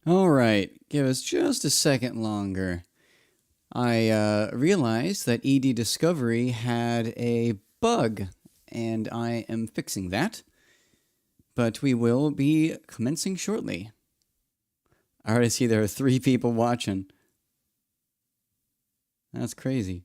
All right, give us just a second longer. I realized that ED Discovery had a bug, and I am fixing that. But we will be commencing shortly. I already see there are 3 people watching. That's crazy.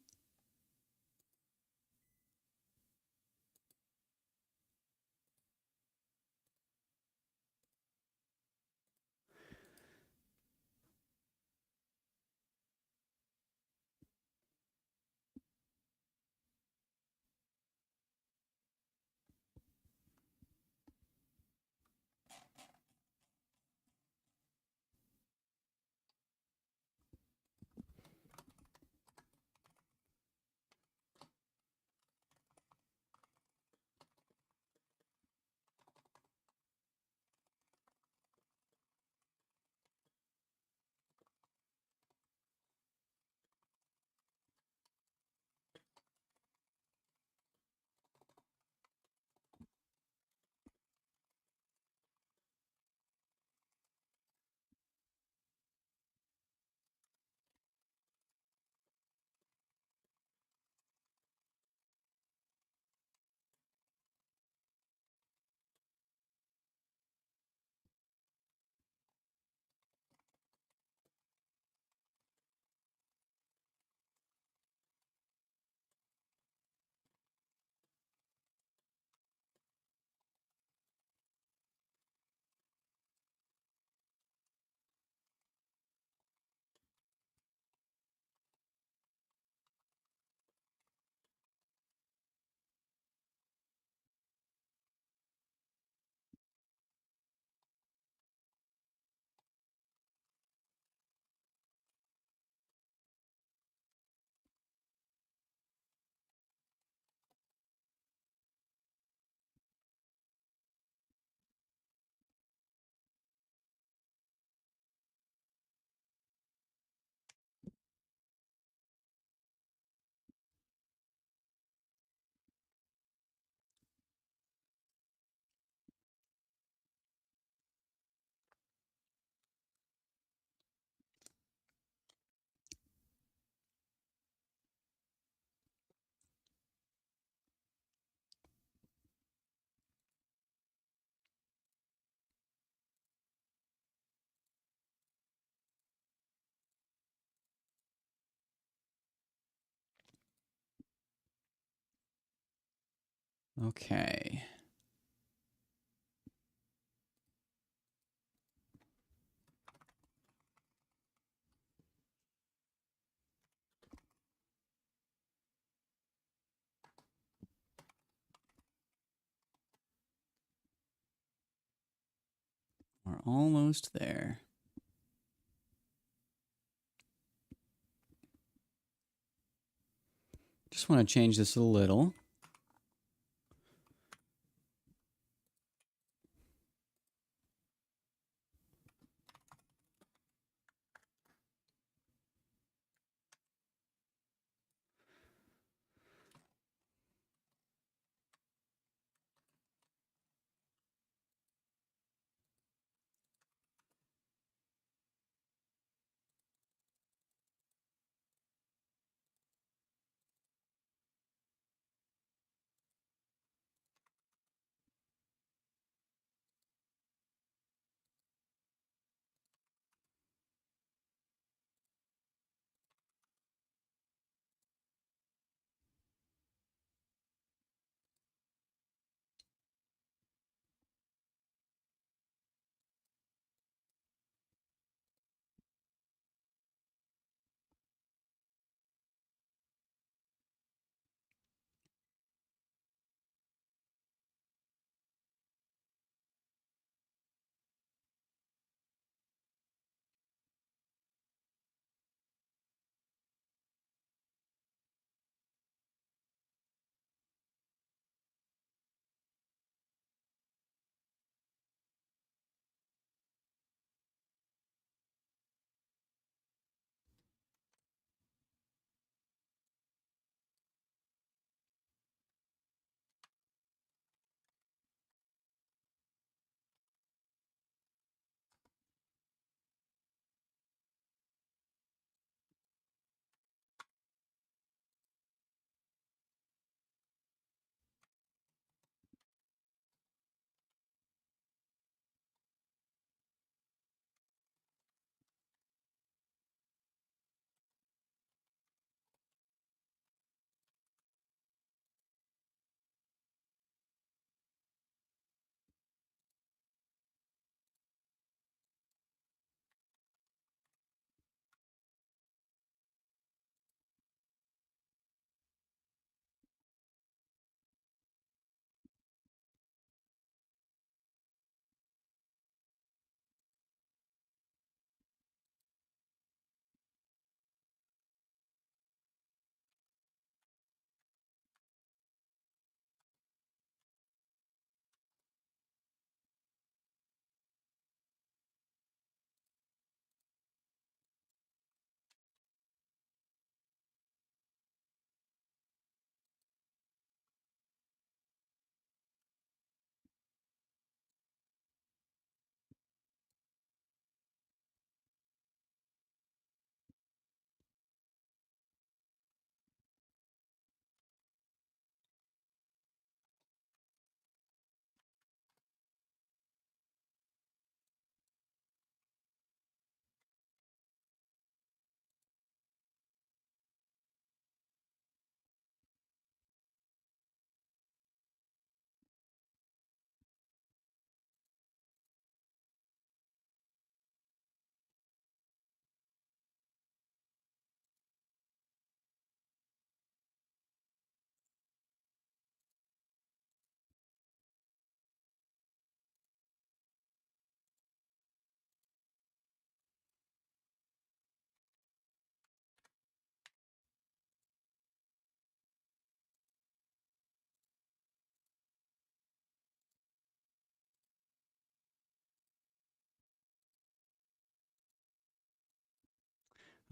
Okay. We're almost there. Just want to change this a little.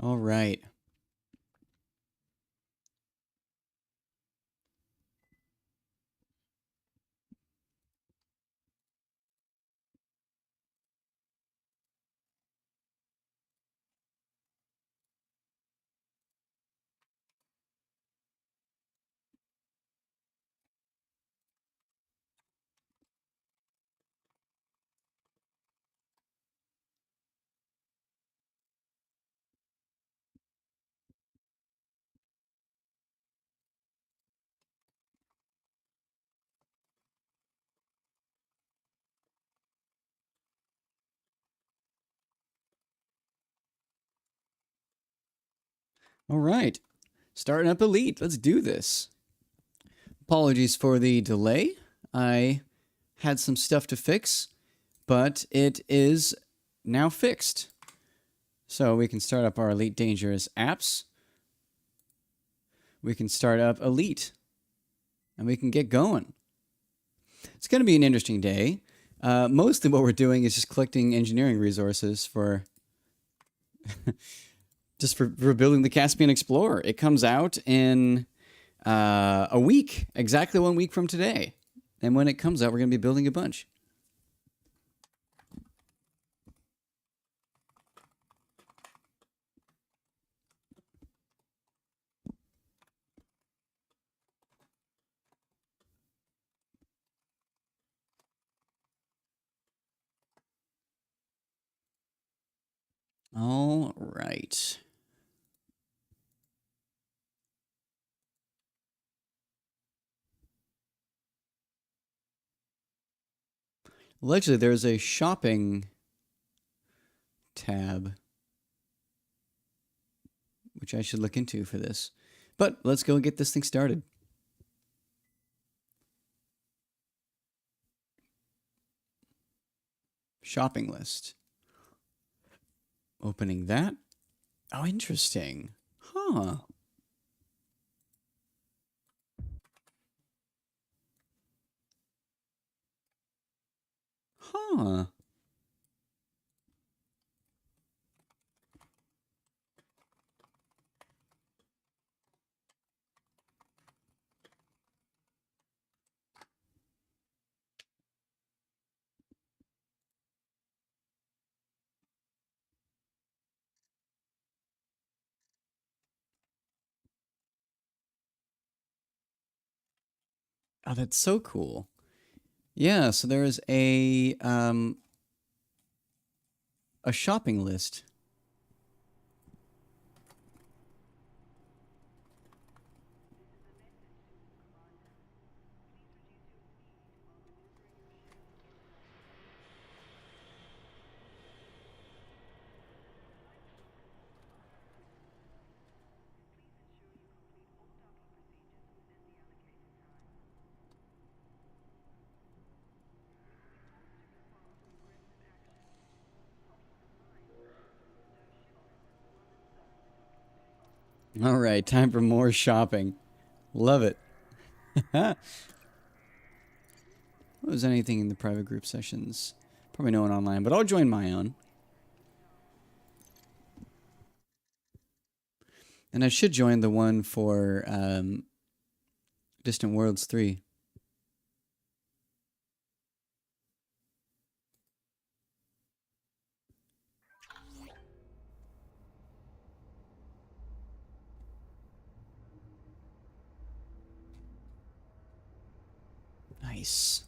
All right. All right. Starting up Elite. Let's do this. Apologies for the delay. I had some stuff to fix, but it is now fixed. So we can start up our Elite Dangerous apps. We can start up Elite. And we can get going. It's going to be an interesting day. Mostly what we're doing is just collecting engineering resources for just for building the Caspian Explorer. It comes out in a week, exactly 1 week from today. And when it comes out, we're going to be building a bunch. All right. Allegedly, there's a shopping tab, which I should look into for this. But let's go and get this thing started. Shopping list. Opening that. Oh, interesting. Huh. Huh. Oh, that's so cool. Yeah, so there's a shopping list. All right, time for more shopping. Love it. Was anything in the private group sessions? Probably no one online, but I'll join my own. And I should join the one for Distant Worlds 3. Nice.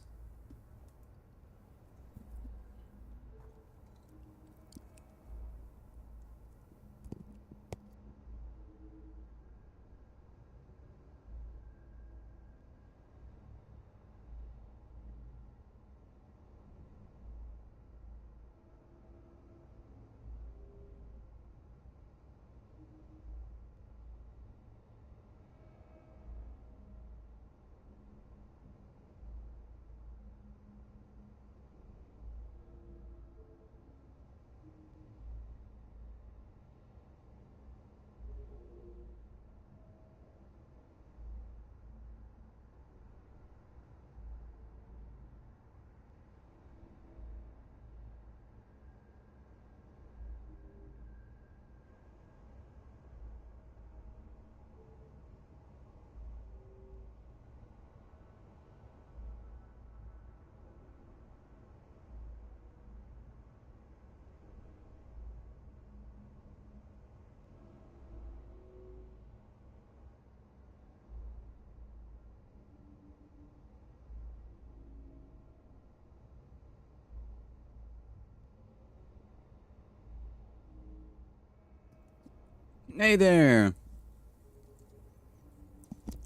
Hey there.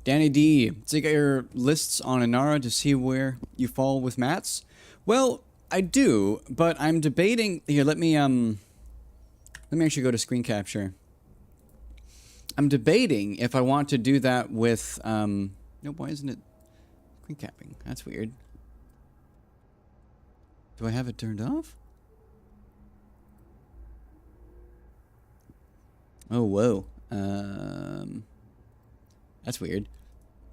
Danny D. So you got your lists on Inara to see where you fall with mats? Well, I do, but I'm debating here, let me actually go to screen capture. I'm debating if I want to do that with no, why isn't it screen capping? That's weird. Do I have it turned off? Oh, whoa. That's weird.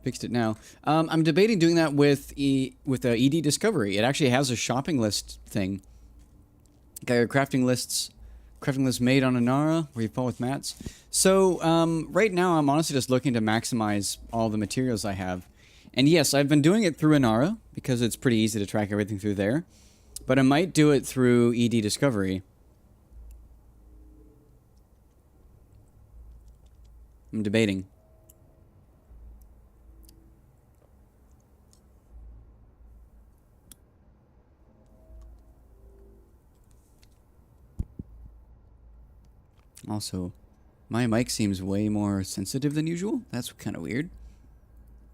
Fixed it now. I'm debating doing that with ED Discovery. It actually has a shopping list thing. Got your crafting lists made on Inara, where you fall with mats. So, right now I'm honestly just looking to maximize all the materials I have. And yes, I've been doing it through Inara, because it's pretty easy to track everything through there. But I might do it through ED Discovery. I'm debating. Also, my mic seems way more sensitive than usual. That's kind of weird.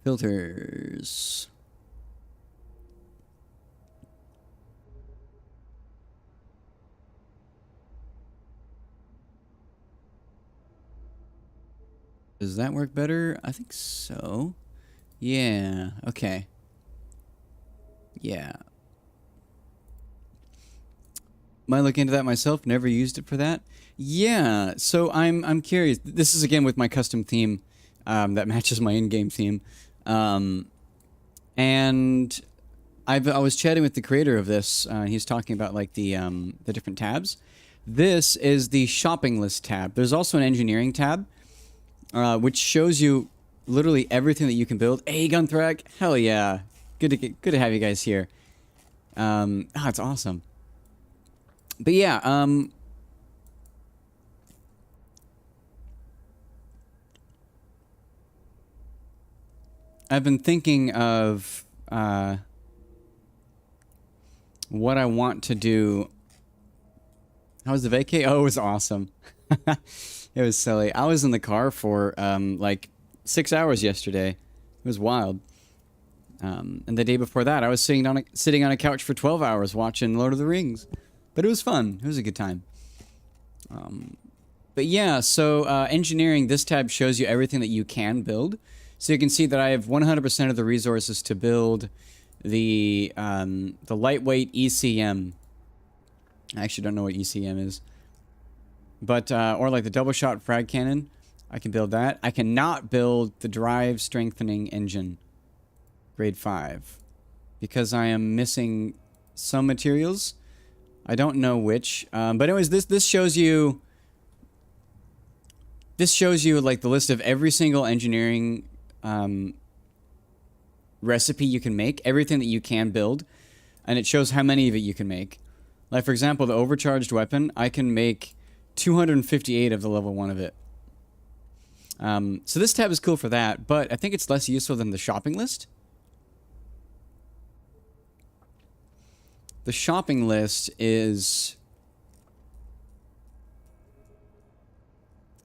Filters. Does that work better? I think so. Yeah, okay. Yeah. Might look into that myself, never used it for that. Yeah, so I'm curious. This is again with my custom theme that matches my in-game theme. And I was chatting with the creator of this. He's talking about like the different tabs. This is the shopping list tab. There's also an engineering tab, which shows you literally everything that you can build. Hey, Gunthrak, hell yeah! Good to have you guys here. It's awesome. But yeah, I've been thinking of what I want to do. How was the vacay? Oh, it was awesome. It was silly. I was in the car for like 6 hours yesterday. It was wild. And the day before that, I was sitting on a couch for 12 hours watching Lord of the Rings. But it was fun. It was a good time. But yeah, so engineering, this tab shows you everything that you can build. So you can see that I have 100% of the resources to build the lightweight ECM. I actually don't know what ECM is. But, or like the double shot frag cannon. I can build that. I cannot build the drive strengthening engine. Grade 5. Because I am missing some materials. I don't know which. But anyways, this shows you... This shows you like the list of every single engineering recipe you can make. Everything that you can build. And it shows how many of it you can make. Like, for example, the overcharged weapon, I can make 258 of the level 1 of it. So this tab is cool for that, but I think it's less useful than the shopping list. The shopping list is...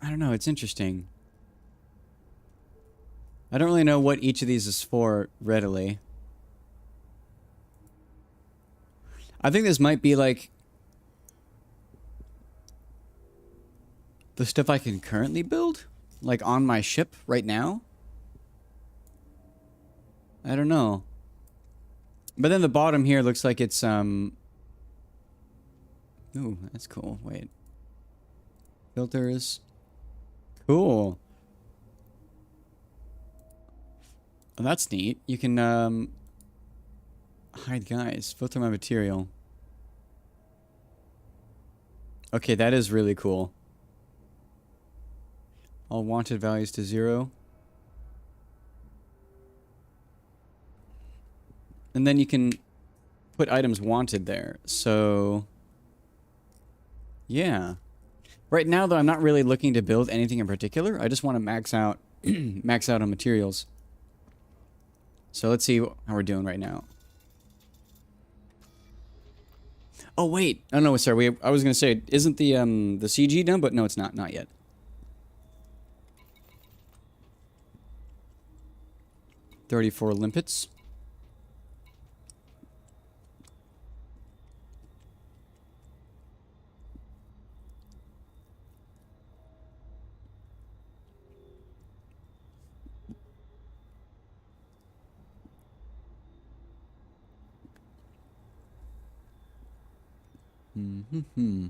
I don't know, it's interesting. I don't really know what each of these is for readily. I think this might be like the stuff I can currently build, like on my ship right now. I don't know. But then the bottom here looks like it's ooh, that's cool. Wait. Filters. Cool. Oh, that's neat. You can hide guys. Filter my material. Okay, that is really cool. All wanted values to 0. And then you can put items wanted there. So, yeah. Right now, though, I'm not really looking to build anything in particular. I just want to max out, max out on materials. So let's see how we're doing right now. Oh wait, oh no, sorry. I was gonna say, isn't the CG done? But no, it's not. Not yet. 34 limpets. Hmm.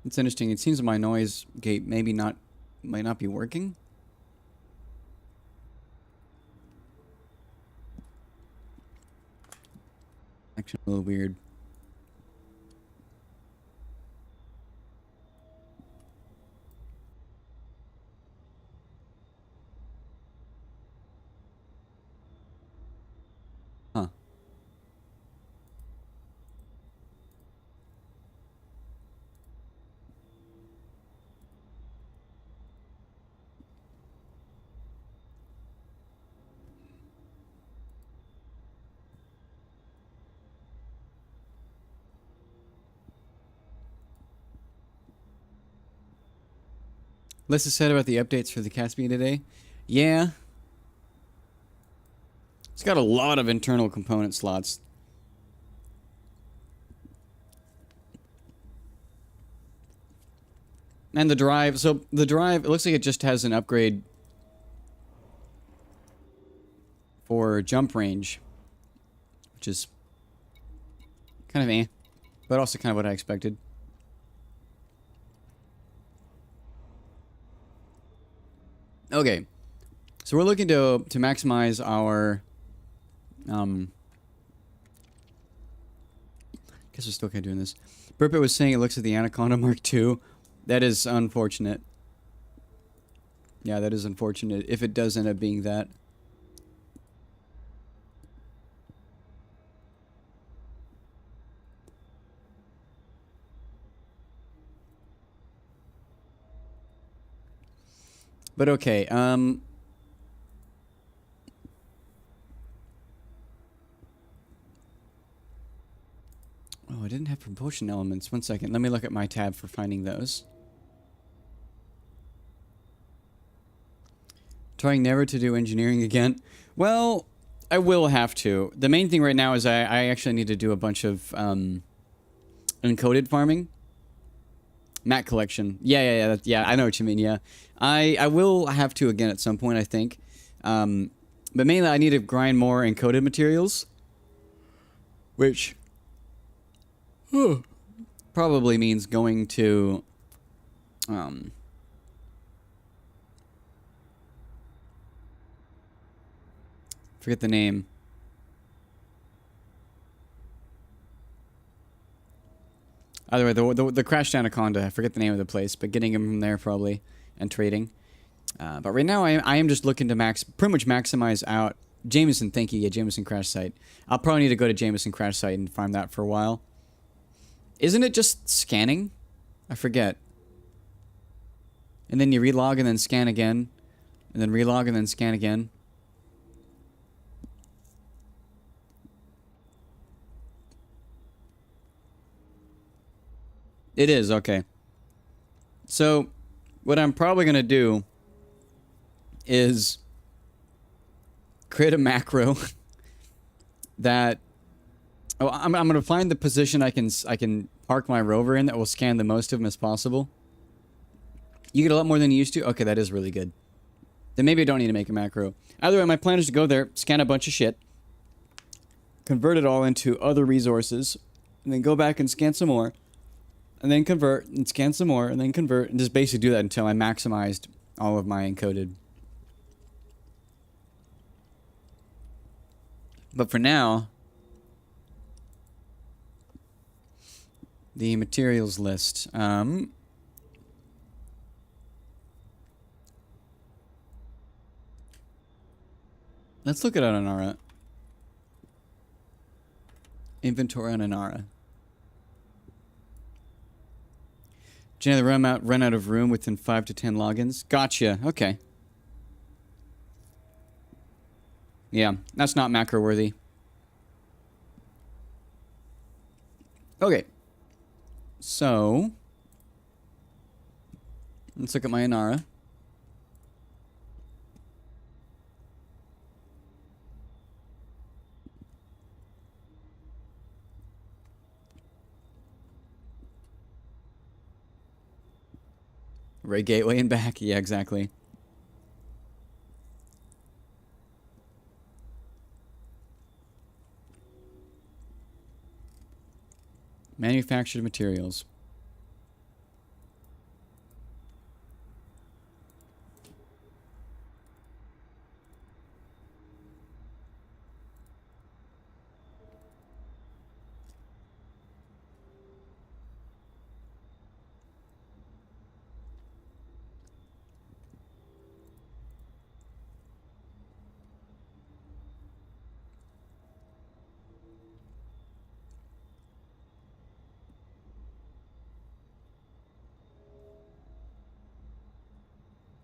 It's interesting. It seems my noise gate might not be working. Actually, a little weird. Huh. Less is said about the updates for the Caspian today. Yeah. It's got a lot of internal component slots. And the drive, so the drive, it looks like it just has an upgrade for jump range, which is kind of but also kind of what I expected. Okay, so we're looking to maximize our, guess we're still kind of doing this. Burpit was saying it looks at the Anaconda Mark II. That is unfortunate. Yeah, that is unfortunate if it does end up being that. But okay, oh, I didn't have propulsion elements. One second, let me look at my tab for finding those. Trying never to do engineering again. Well, I will have to. The main thing right now is I actually need to do a bunch of encoded farming. Mat collection. Yeah, I know what you mean, yeah. I will have to again at some point, I think. But mainly I need to grind more encoded materials. Which probably means going to forget the name. Either way, the Crashed Anaconda, I forget the name of the place, but getting him from there probably, and trading. But right now, I am just looking to pretty much maximize out Jameson. Thank you, yeah, Jameson Crash Site. I'll probably need to go to Jameson Crash Site and farm that for a while. Isn't it just scanning? I forget. And then you relog and then scan again, and then relog and then scan again. It is, okay. So, what I'm probably going to do is create a macro that... Oh, I'm going to find the position I can park my rover in that will scan the most of them as possible. You get a lot more than you used to? Okay, that is really good. Then maybe I don't need to make a macro. Either way, my plan is to go there, scan a bunch of shit, convert it all into other resources, and then go back and scan some more. And then convert, and scan some more, and then convert, and just basically do that until I maximized all of my encoded. But for now, the materials list. Let's look at Anara. Inventory on Anara. Generally run out of room within 5 to 10 logins. Gotcha. Okay. Yeah, that's not macro worthy. Okay. So Let's look at my Inara. Ray Gateway and back. Yeah, exactly. Manufactured materials.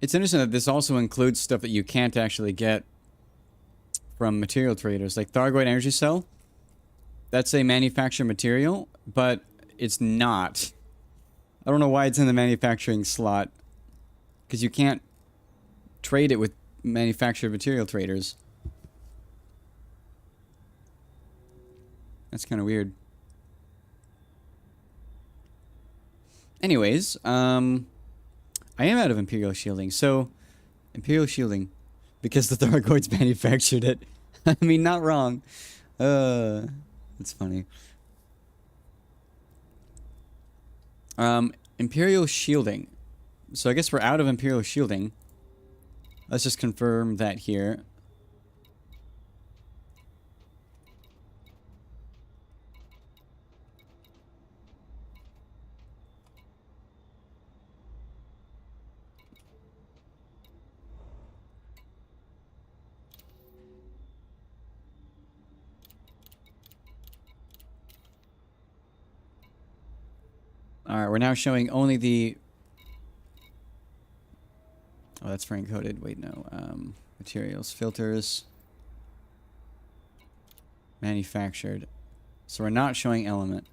It's interesting that this also includes stuff that you can't actually get from material traders, like Thargoid Energy Cell. That's a manufactured material, but it's not. I don't know why it's in the manufacturing slot, because you can't trade it with manufactured material traders. That's kind of weird. Anyways, I am out of Imperial Shielding, so... Imperial Shielding. Because the Thargoids manufactured it. I mean, not wrong. That's funny. Imperial Shielding. So I guess we're out of Imperial Shielding. Let's just confirm that here. Alright, we're now showing only the... Oh, that's for encoded. Wait, no. Materials, filters. Manufactured. So we're not showing element.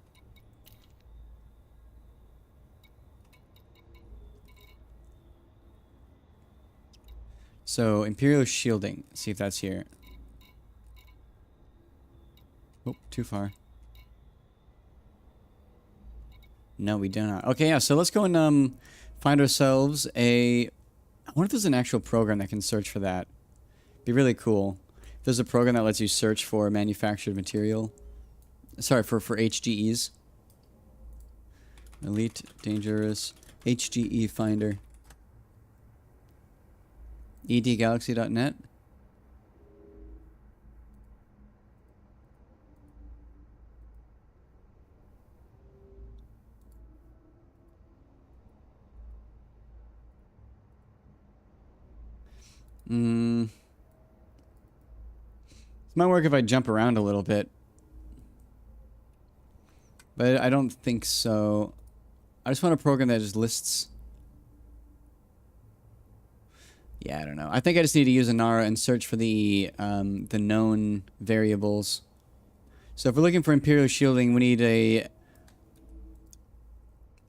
So, Imperial Shielding. See if that's here. Oh, too far. No, we do not. Okay, yeah, so let's go and find ourselves a... I wonder if there's an actual program that can search for that. Be really cool. If there's a program that lets you search for manufactured material. Sorry, for HGEs. Elite Dangerous HGE Finder. edgalaxy.net. It might work if I jump around a little bit. But I don't think so. I just want a program that just lists... Yeah, I don't know. I think I just need to use Inara and search for the known variables. So if we're looking for Imperial Shielding, we need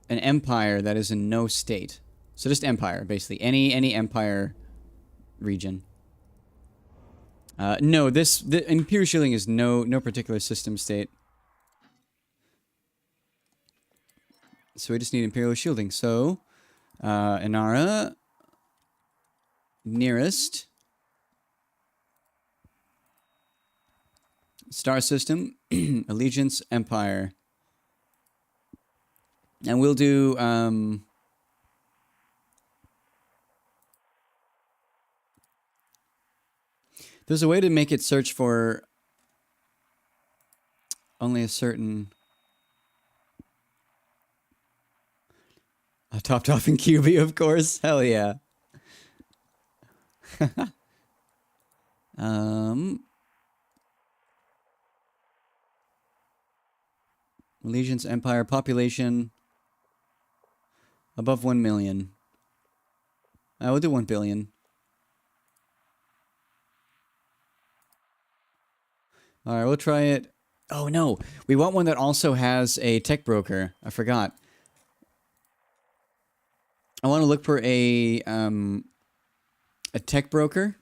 an empire that is in no state. So just empire, basically. Any empire region. No, the Imperial Shielding is no particular system state. So we just need Imperial Shielding. So, Inara, nearest star system, Allegiance, Empire. And we'll do, there's a way to make it search for only a certain... Topped off in QB, of course. Hell yeah. Allegiance, Empire, population above 1 million. We'll do 1 billion. Alright, we'll try it. Oh no, we want one that also has a tech broker. I forgot. I want to look for a tech broker.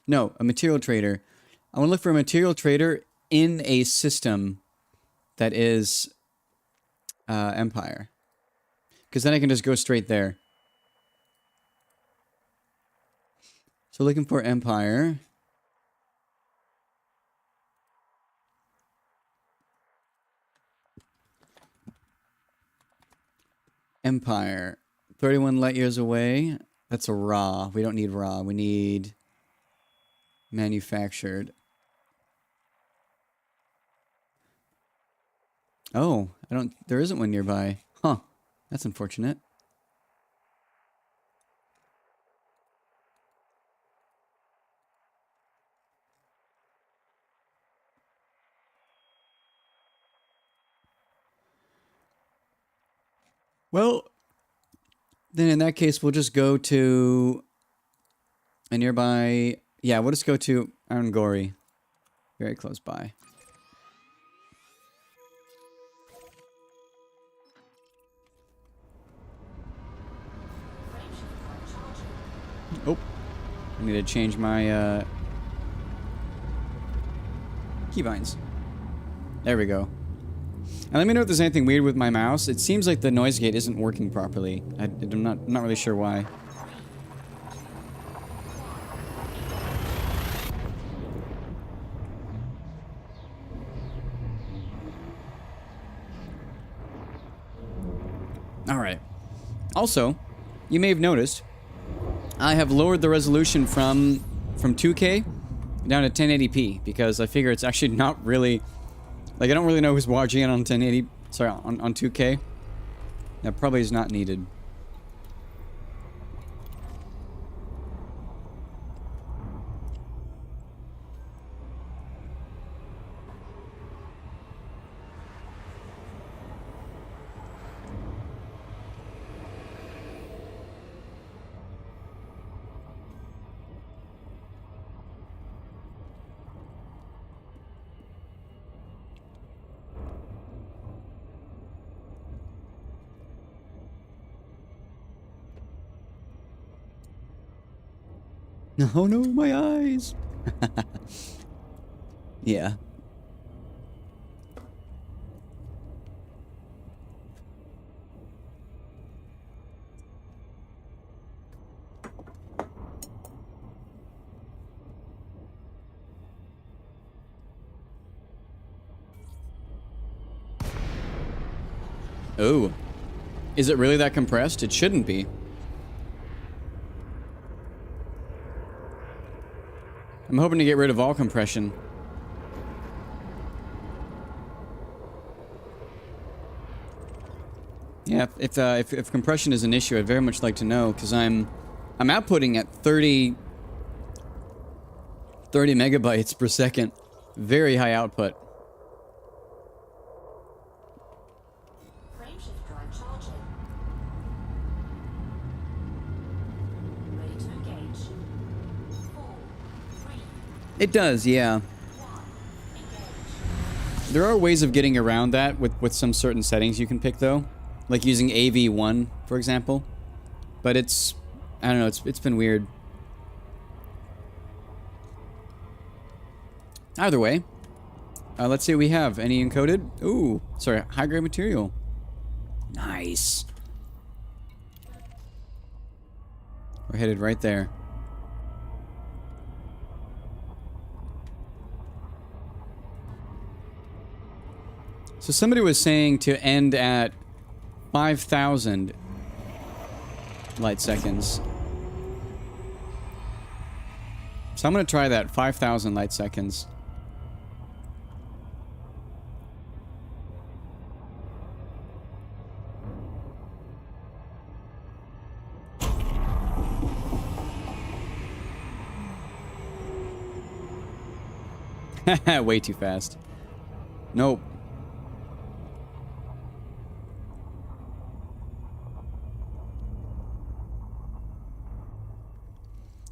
No, a material trader. I want to look for a material trader in a system that is Empire. Because then I can just go straight there. So looking for Empire. Empire. 31 light years away. That's a raw. We don't need raw. We need manufactured. Oh, there isn't one nearby. Huh. That's unfortunate. Well, then in that case, we'll just go to a nearby... Yeah, we'll just go to Arangori. Very close by. Oh, I need to change my keybinds. There we go. Now let me know if there's anything weird with my mouse. It seems like the noise gate isn't working properly. I'm not really sure why. Alright. Also, you may have noticed, I have lowered the resolution from 2K down to 1080p because I figure it's actually not really... Like, I don't really know who's watching it on 1080... Sorry, on 2K. That probably is not needed. Oh no, my eyes! Yeah. Oh. Is it really that compressed? It shouldn't be. I'm hoping to get rid of all compression. Yeah, if compression is an issue, I'd very much like to know, because I'm outputting at 30 megabytes per second. Very high output. Frameshift drive charging. Ready to engage. 4, 3, It does, yeah. 1, engage. There are ways of getting around that with some certain settings you can pick, though. Like using AV1, for example. But it's... I don't know, it's been weird. Either way. Let's see what we have. Any encoded? Ooh, sorry, high-grade material. Nice. We're headed right there. So somebody was saying to end at 5,000 light seconds. So I'm going to try that, 5,000 light seconds. Way too fast. Nope.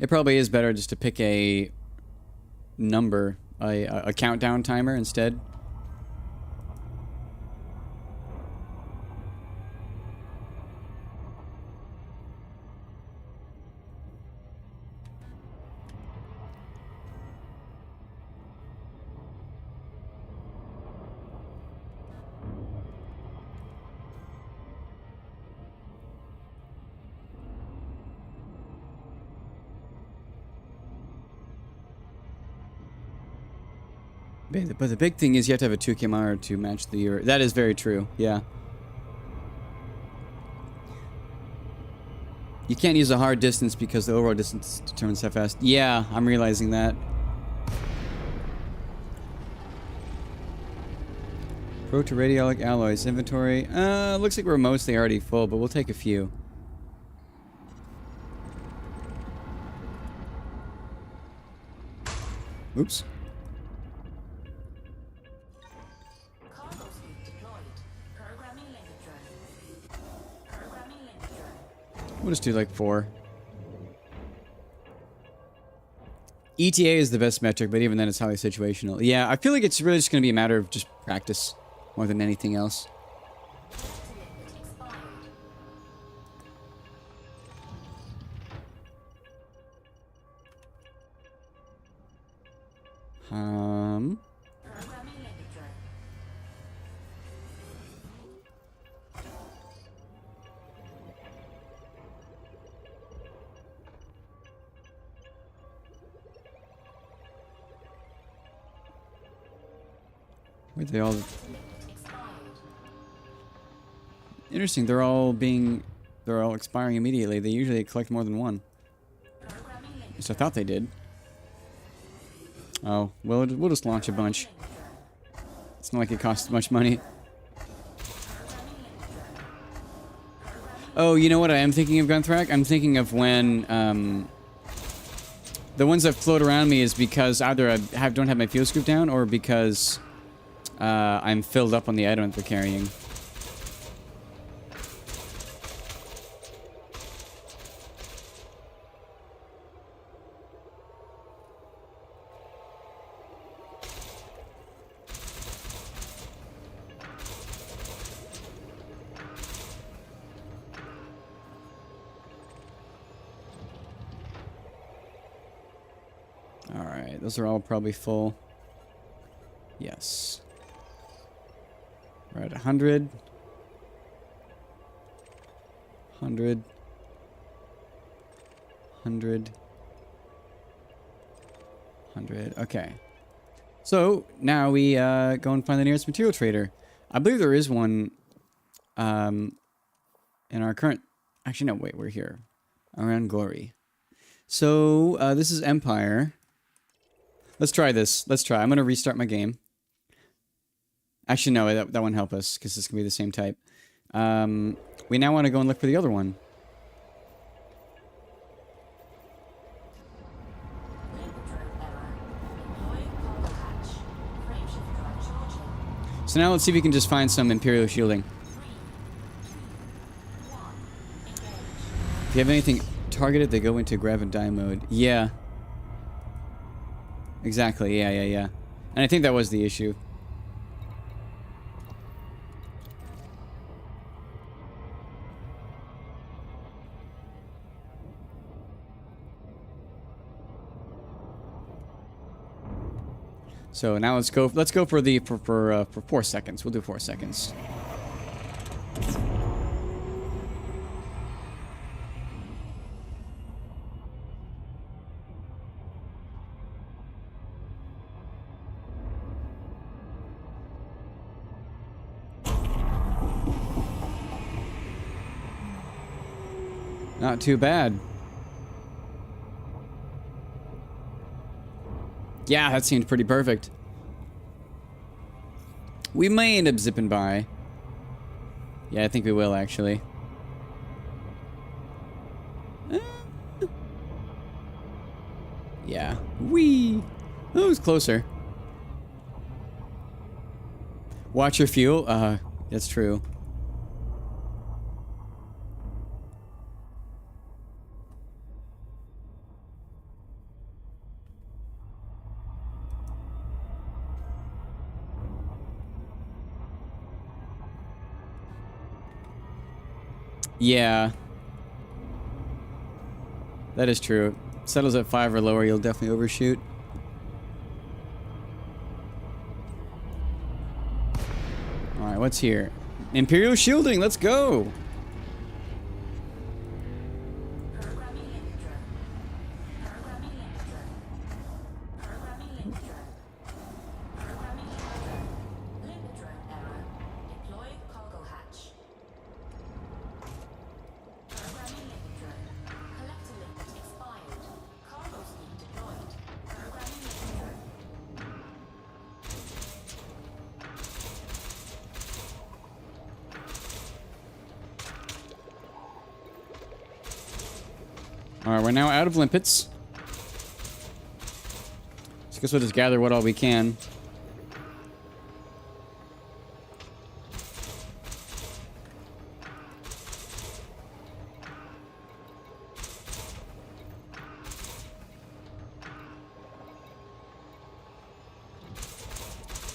It probably is better just to pick a number, a countdown timer instead. But the big thing is you have to have a 2 km to match the... That is very true, yeah. You can't use a hard distance because the overall distance determines how fast... Yeah, I'm realizing that. Proto-radiolic alloys. Inventory. Looks like we're mostly already full, but we'll take a few. Oops. Cargo scoop deployed. Programming link drone. Programming link drone. We'll just do like 4. ETA is the best metric, but even then it's highly situational. Yeah, I feel like it's really just going to be a matter of just practice more than anything else. Limit expired. Programming link drone. Where'd they all... Limit expired. Interesting, they're all expiring immediately. They usually collect more than one. Programming link At least I thought they did. Oh, well, we'll just launch a bunch. drone. It's not like it costs much money. Oh, you know what I am thinking of, Gunthrak? I'm thinking of when, the ones that float around me is because either I don't have my fuel scoop down or because, I'm filled up on the item that they're carrying. Alright, those are all probably full. Yes. We're at 100. 100. 100. 100. Okay. So, now we go and find the nearest material trader. I believe there is one in our current... Actually, no, wait, we're here. Around Glory. So, this is Empire. Let's try this. Let's try. I'm going to restart my game. Actually, no, that won't help us, because this can be the same type. We now want to go and look for the other one. Link drone error. Employing cargo hatch. Frameshift drive charging. So now let's see if we can just find some Imperial shielding. 3, 2, 1. Engage. If you have anything targeted, they go into grab and die mode. Yeah. Exactly, yeah. And I think that was the issue. So now let's go for the for 4 seconds. We'll do 4 seconds. Not too bad. Yeah, that seemed pretty perfect. We may end up zipping by. Yeah, I think we will, actually. Yeah. Whee! That was closer. Watch your fuel? That's true. Yeah. That is true. Settles at 5 or lower, you'll definitely overshoot. Alright, what's here? Imperial shielding, let's go! Programming link drone. Programming link drone. Programming link drone. Alright, we're now out of limpets. So I guess we'll just gather what all we can.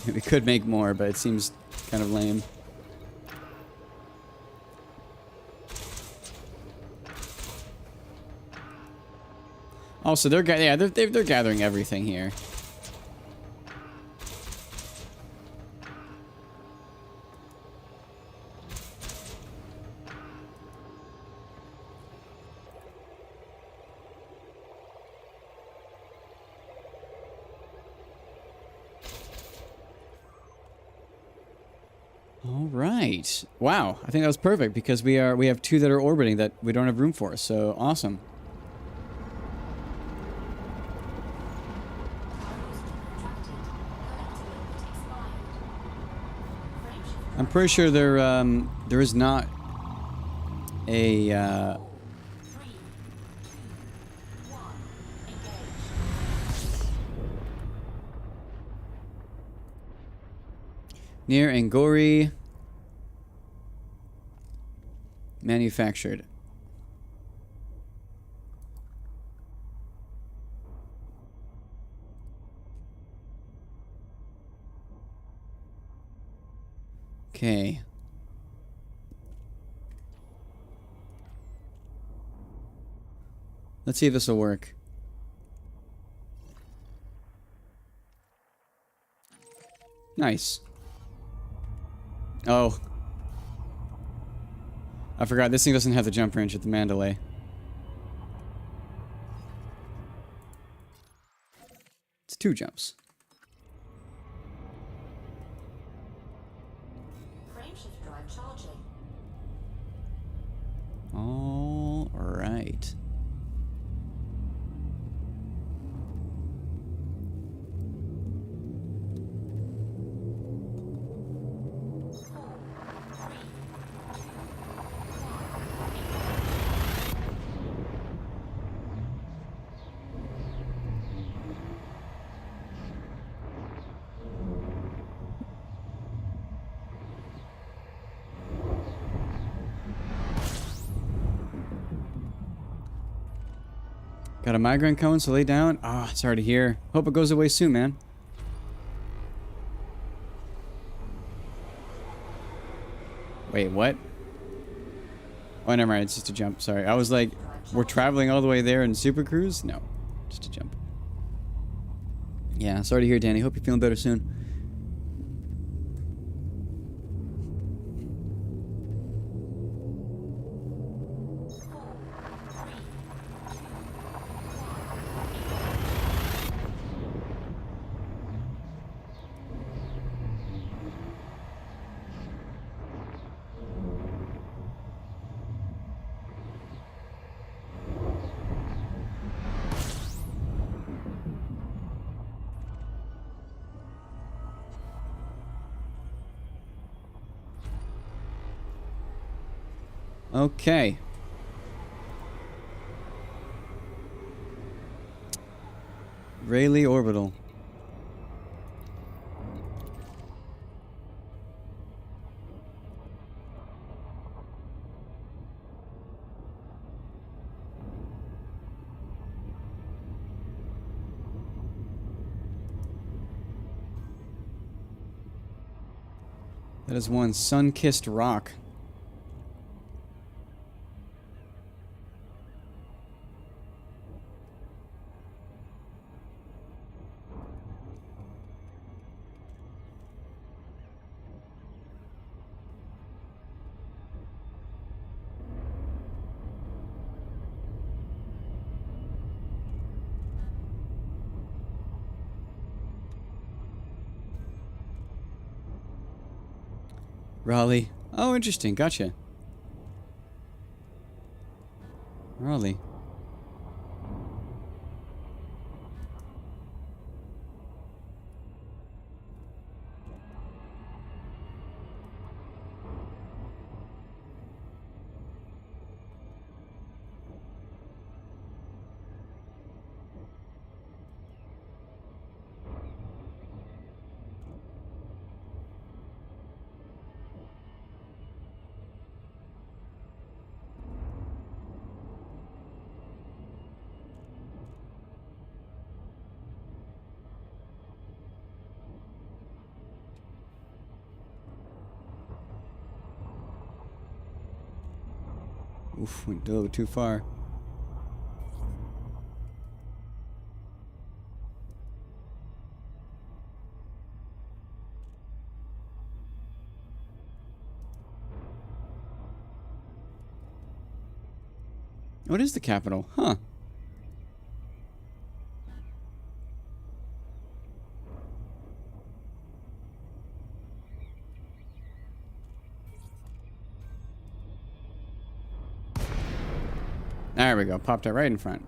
We could make more, but it seems kind of lame. Also, they're gathering everything here. All right. Wow. I think that was perfect because we have two that are orbiting that we don't have room for. So awesome. I'm pretty sure there is not a 3, 2, 1, engage. near Angori manufactured. Okay. Let's see if this will work. Nice. Oh. I forgot, this thing doesn't have the jump range at the Mandalay. It's 2 jumps. Frameshift drive charging. All right. Got a migraine cone, so lay down. Ah, oh, sorry to hear. Hope it goes away soon, man. Wait, what? Oh, never mind. It's just a jump. Sorry. I was like, we're traveling all the way there in Super Cruise? No, just a jump. Yeah, sorry to hear, Danny. Hope you're feeling better soon. Okay. Rayleigh Orbital. That is one sun-kissed rock. Raleigh. Oh, interesting. Gotcha. Raleigh. Oof, went a little too far. What is the capital? Huh. There we go. Popped it right in front.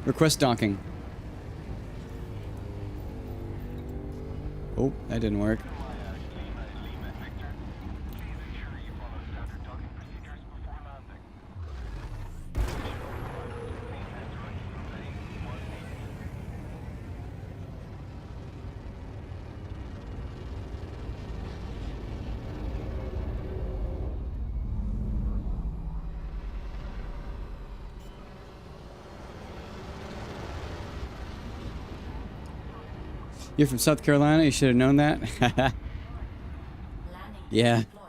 Request docking. Oh, that didn't work. You're from South Carolina? You should have known that. Landing Yeah. deployed.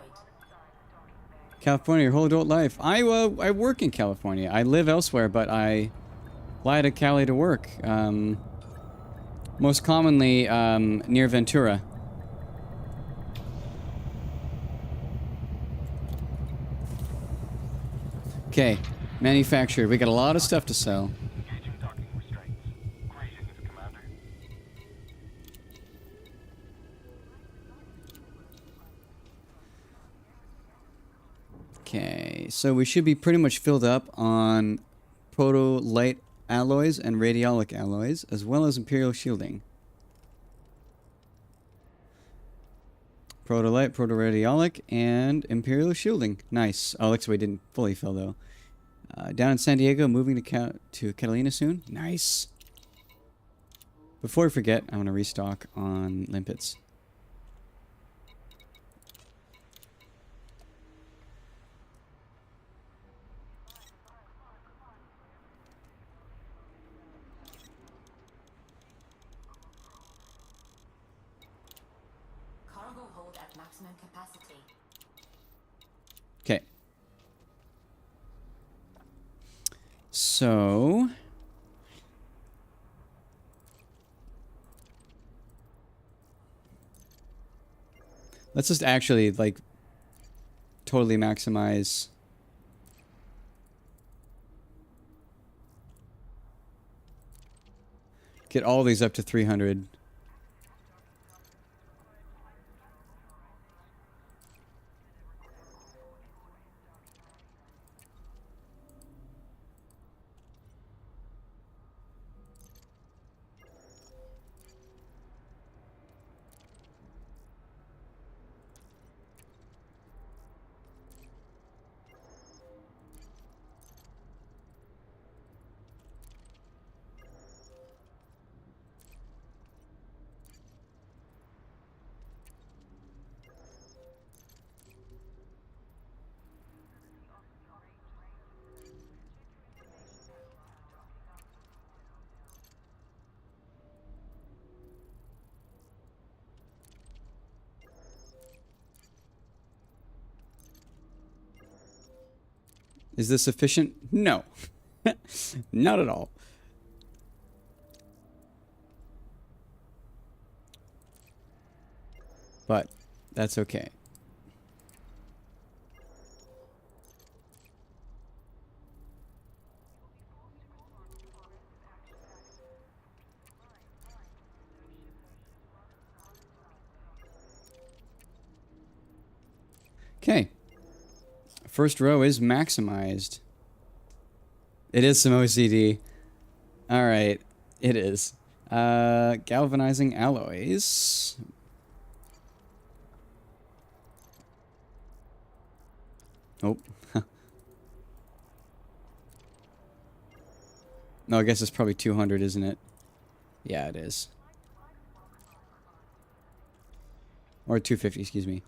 California, your whole adult life. I work in California. I live elsewhere, but I fly to Cali to work. Most commonly near Ventura. Okay, manufactured. We got a lot of stuff to sell. Engaging docking restraints. Greetings, Commander. Okay, so we should be pretty much filled up on proto-light alloys and radiolic alloys, as well as imperial shielding. Proto-light, proto-radiolic, and imperial shielding. Nice. Oh, looks like we didn't fully fill though. Down in San Diego, moving to Catalina soon. Nice. Before I forget, I want to restock on limpets. Cargo hold at maximum capacity. Okay. So let's just actually like totally maximize. Get all these up to 300. Is this sufficient? No. Not at all. But that's okay. Okay. First row is maximized. It is some OCD. Alright, it is. Galvanizing alloys. Oh. No, I guess it's probably 200, isn't it? Yeah, it is. Or 250, excuse me.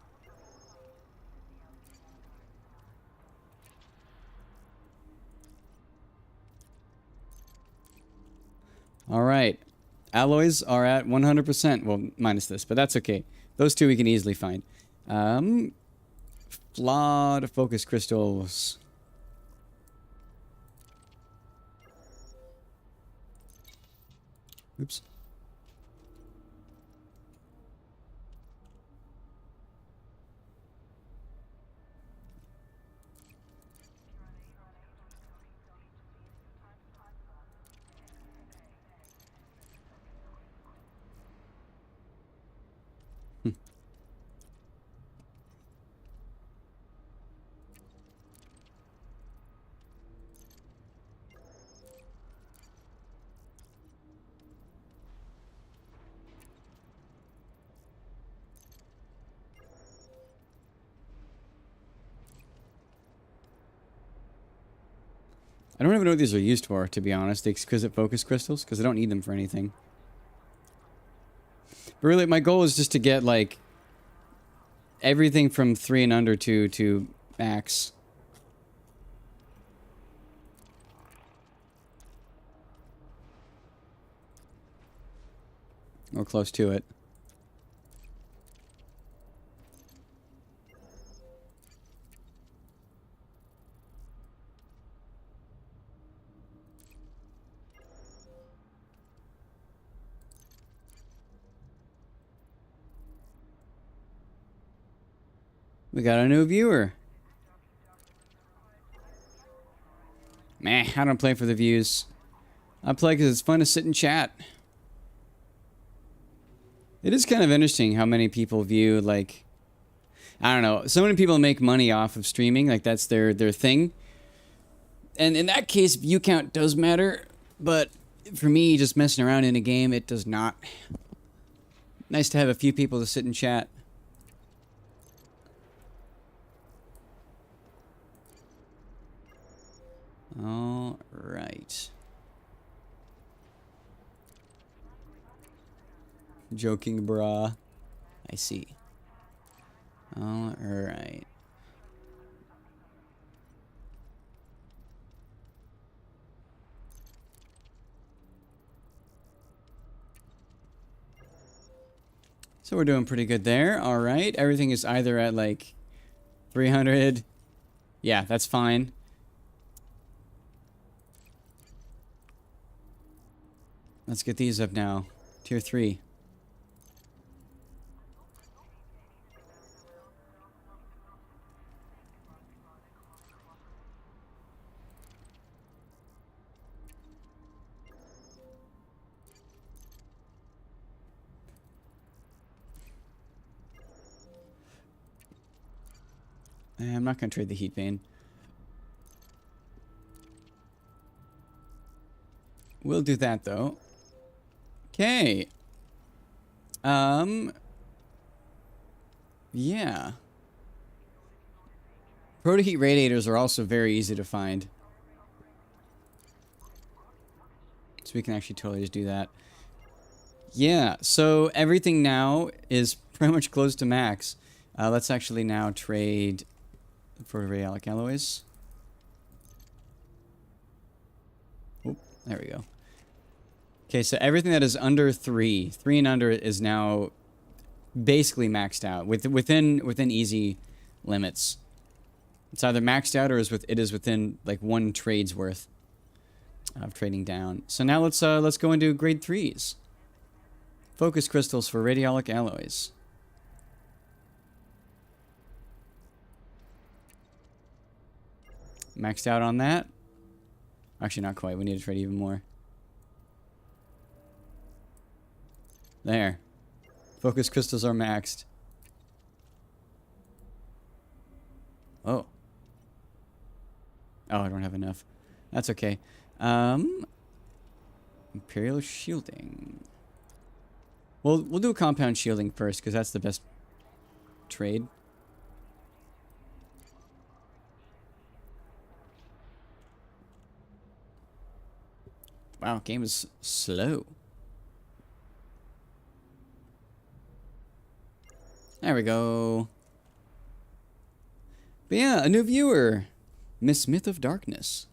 All right. Alloys are at 100%. Well, minus this, but that's okay. Those two we can easily find. Flawed focus crystals. Oops. I don't even know what these are used for, to be honest. The exquisite focus crystals, because I don't need them for anything. But really, my goal is just to get, like, everything from 3 and under to max. Or close to it. We got a new viewer. Meh, I don't play for the views. I play because it's fun to sit and chat. It is kind of interesting how many people view, like... I don't know. So many people make money off of streaming. Like, that's their thing. And in that case, view count does matter. But for me, just messing around in a game, it does not. Nice to have a few people to sit and chat. All right. Joking, brah. I see. All right. So we're doing pretty good there. All right. Everything is either at like 300. Yeah, that's fine. Let's get these up now. Tier 3. I'm not going to trade the heat vein. We'll do that, though. Okay. Yeah. Protoheat radiators are also very easy to find. So we can actually totally just do that. Yeah, so everything now is pretty much close to max. Let's actually now trade for radialic alloys. Oop, there we go. Okay, so everything that is under 3 and under is now basically maxed out within easy limits. It's either maxed out or it is within like 1 trade's worth of trading down. So now let's go into grade 3s. Focus crystals for radialic alloys. Maxed out on that. Actually, not quite. We need to trade even more. There. Focus crystals are maxed. Oh. Oh, I don't have enough. That's okay. Imperial shielding. We'll do compound shielding first, because that's the best trade. Wow, game is slow. There we go. But yeah, a new viewer. Miss Myth of Darkness.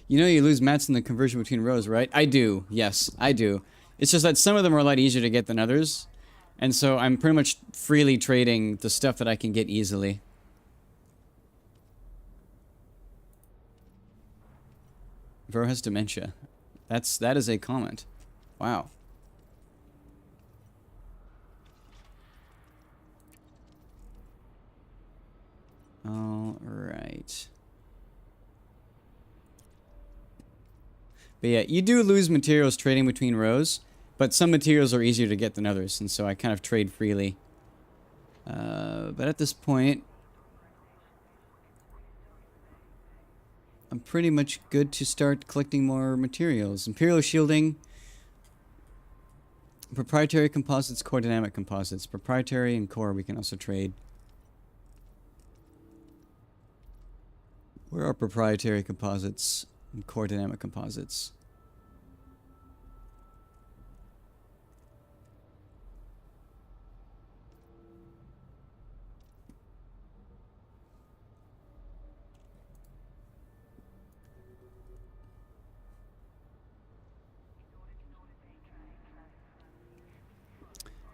You know you lose mats in the conversion between rows, right? I do. Yes, I do. It's just that some of them are a lot easier to get than others. And so I'm pretty much freely trading the stuff that I can get easily. Vero has dementia. That is a comment. Wow. All right. But yeah, you do lose materials trading between rows, but some materials are easier to get than others, and so I kind of trade freely. But at this point, I'm pretty much good to start collecting more materials. Imperial shielding, proprietary composites, core dynamic composites. Proprietary and core we can also trade. Where are proprietary composites and core dynamic composites?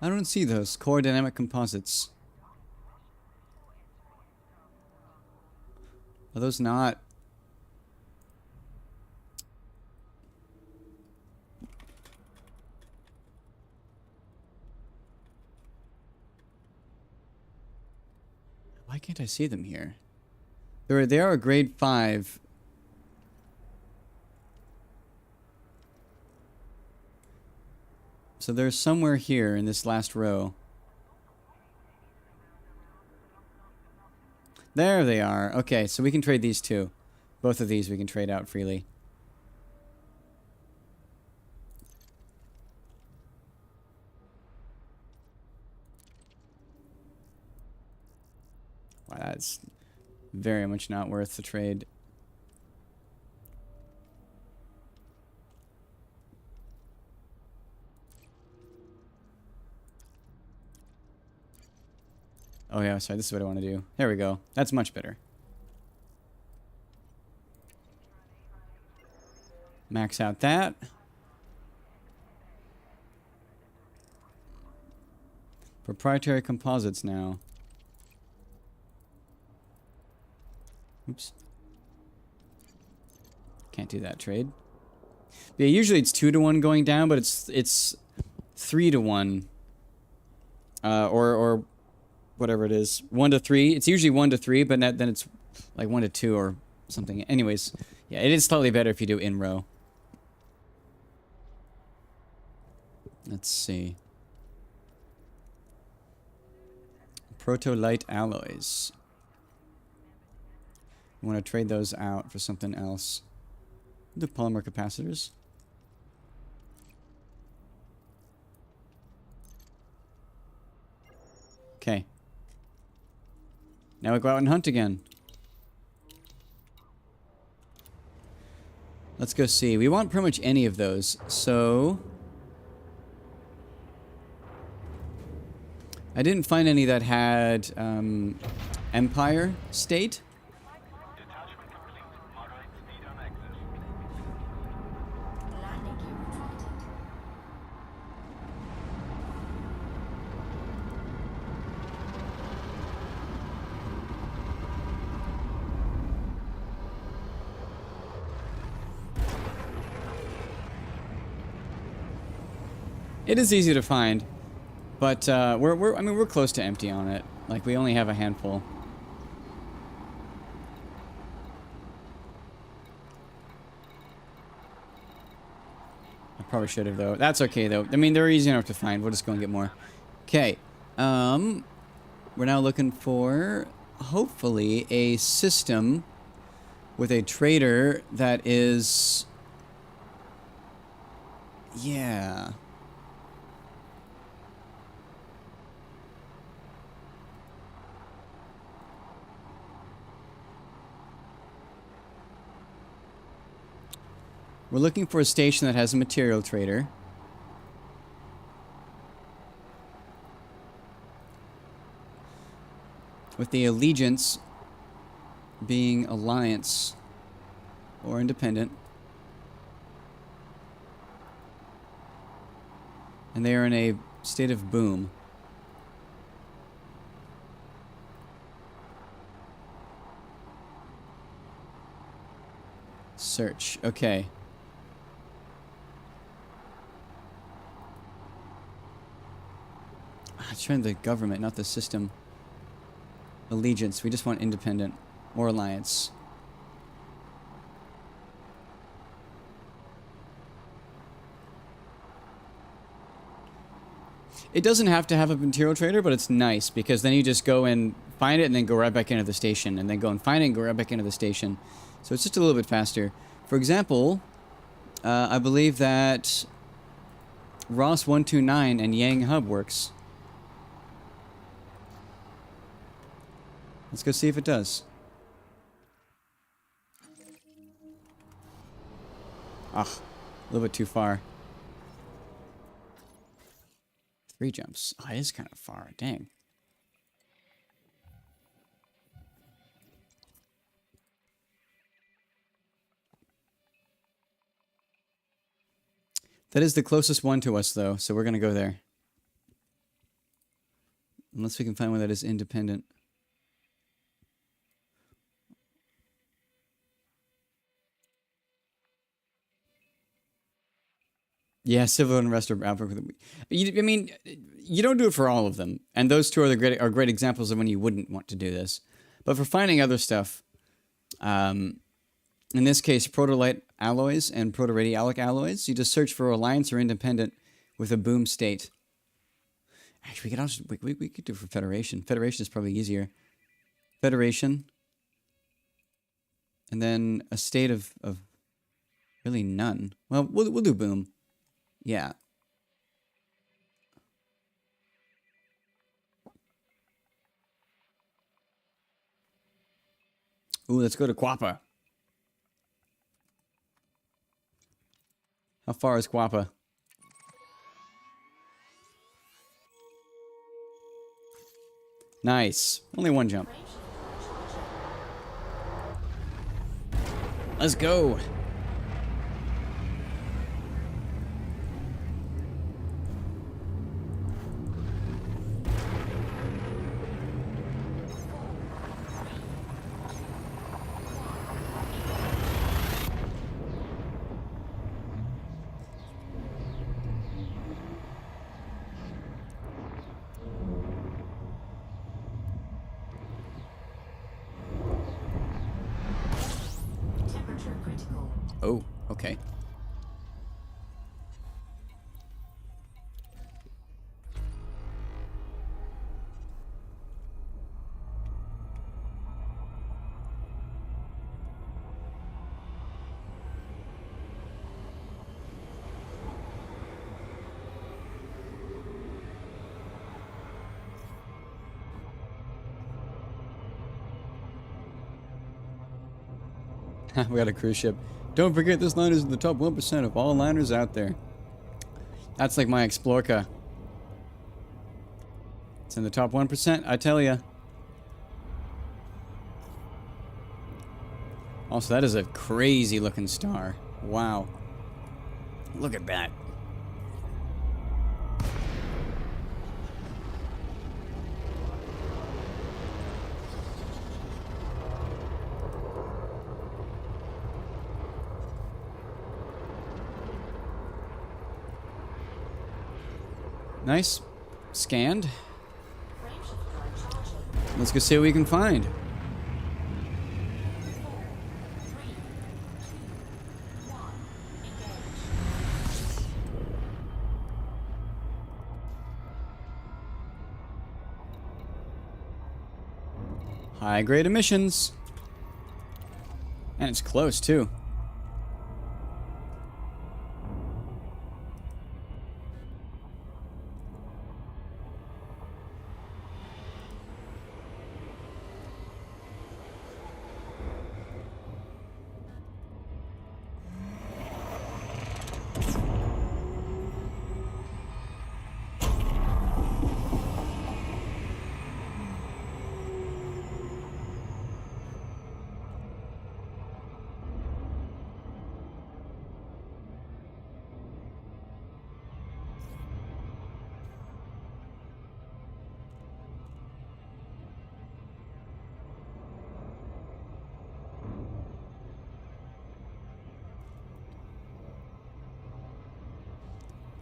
I don't see those core dynamic composites. Are those not? Why can't I see them here? They are a grade 5. So they're somewhere here in this last row. There they are. Okay, so we can trade these two. Both of these we can trade out freely. Wow, that's very much not worth the trade. Oh yeah, sorry, this is what I want to do. There we go. That's much better. Max out that. Proprietary composites now. Oops. Can't do that trade. But yeah, usually it's 2-to-1 going down, but it's 3-to-1. Or whatever it is. 1-to-3. It's usually 1-to-3, but then it's like 1-to-2 or something. Anyways, yeah, it is slightly better if you do in row. Let's see. Proto-light alloys. I want to trade those out for something else. The polymer capacitors. Okay. Now we go out and hunt again. Let's go see. We want pretty much any of those. So I didn't find any that had Empire State. Detachment complete. Moderate speed on exit. Landing gear retracted. It is easy to find, but I mean we're close to empty on it. Like we only have a handful. I probably should have though. That's okay though. I mean they're easy enough to find. We'll just go and get more. Okay. We're now looking for hopefully a system with a trader that is, yeah. We're looking for a station that has a material trader. With the allegiance being Alliance. or independent. And they are in a state of boom. Search. Okay. It's trying the government, not the system. Allegiance. We just want independent or alliance. It doesn't have to have a material trader, but it's nice because then you just go and find it and then go right back into the station, and then go and find it and go right back into the station. So it's just a little bit faster. For example, I believe that Ross 129 and Yang Hub works. Let's go see if it does. Ah, a little bit too far. 3 jumps. Oh, it is kind of far. Dang. That is the closest one to us, though, so we're going to go there. Unless we can find one that is independent. Yeah, civil unrest or outbreak. I mean, you don't do it for all of them, and those two are great examples of when you wouldn't want to do this. But for finding other stuff, in this case, protolite alloys and protoradiolic alloys, you just search for alliance or independent with a boom state. Actually, we could also we could do it for federation. Federation is probably easier. Federation, and then a state of really none. Well, we'll do boom. Yeah. Ooh, let's go to Quappa. How far is Quappa? Nice. Only 1 jump. Let's go. Temperature critical. Oh, okay. We got a cruise ship. Don't forget, this line is in the top 1% of all liners out there. That's like my Explorca. It's in the top 1%, I tell ya. Also, that is a crazy looking star. Wow. Look at that. Nice. Scanned. Let's go see what we can find. High grade emissions. And it's close too.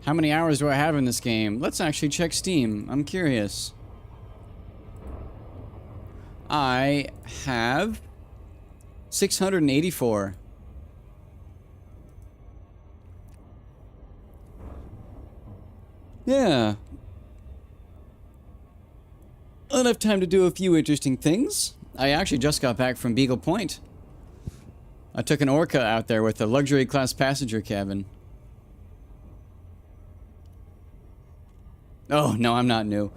How many hours do I have in this game? Let's actually check Steam. I'm curious. I have 684. Yeah. Enough time to do a few interesting things. I actually just got back from Beagle Point. I took an Orca out there with a luxury class passenger cabin. Oh, no, I'm not new.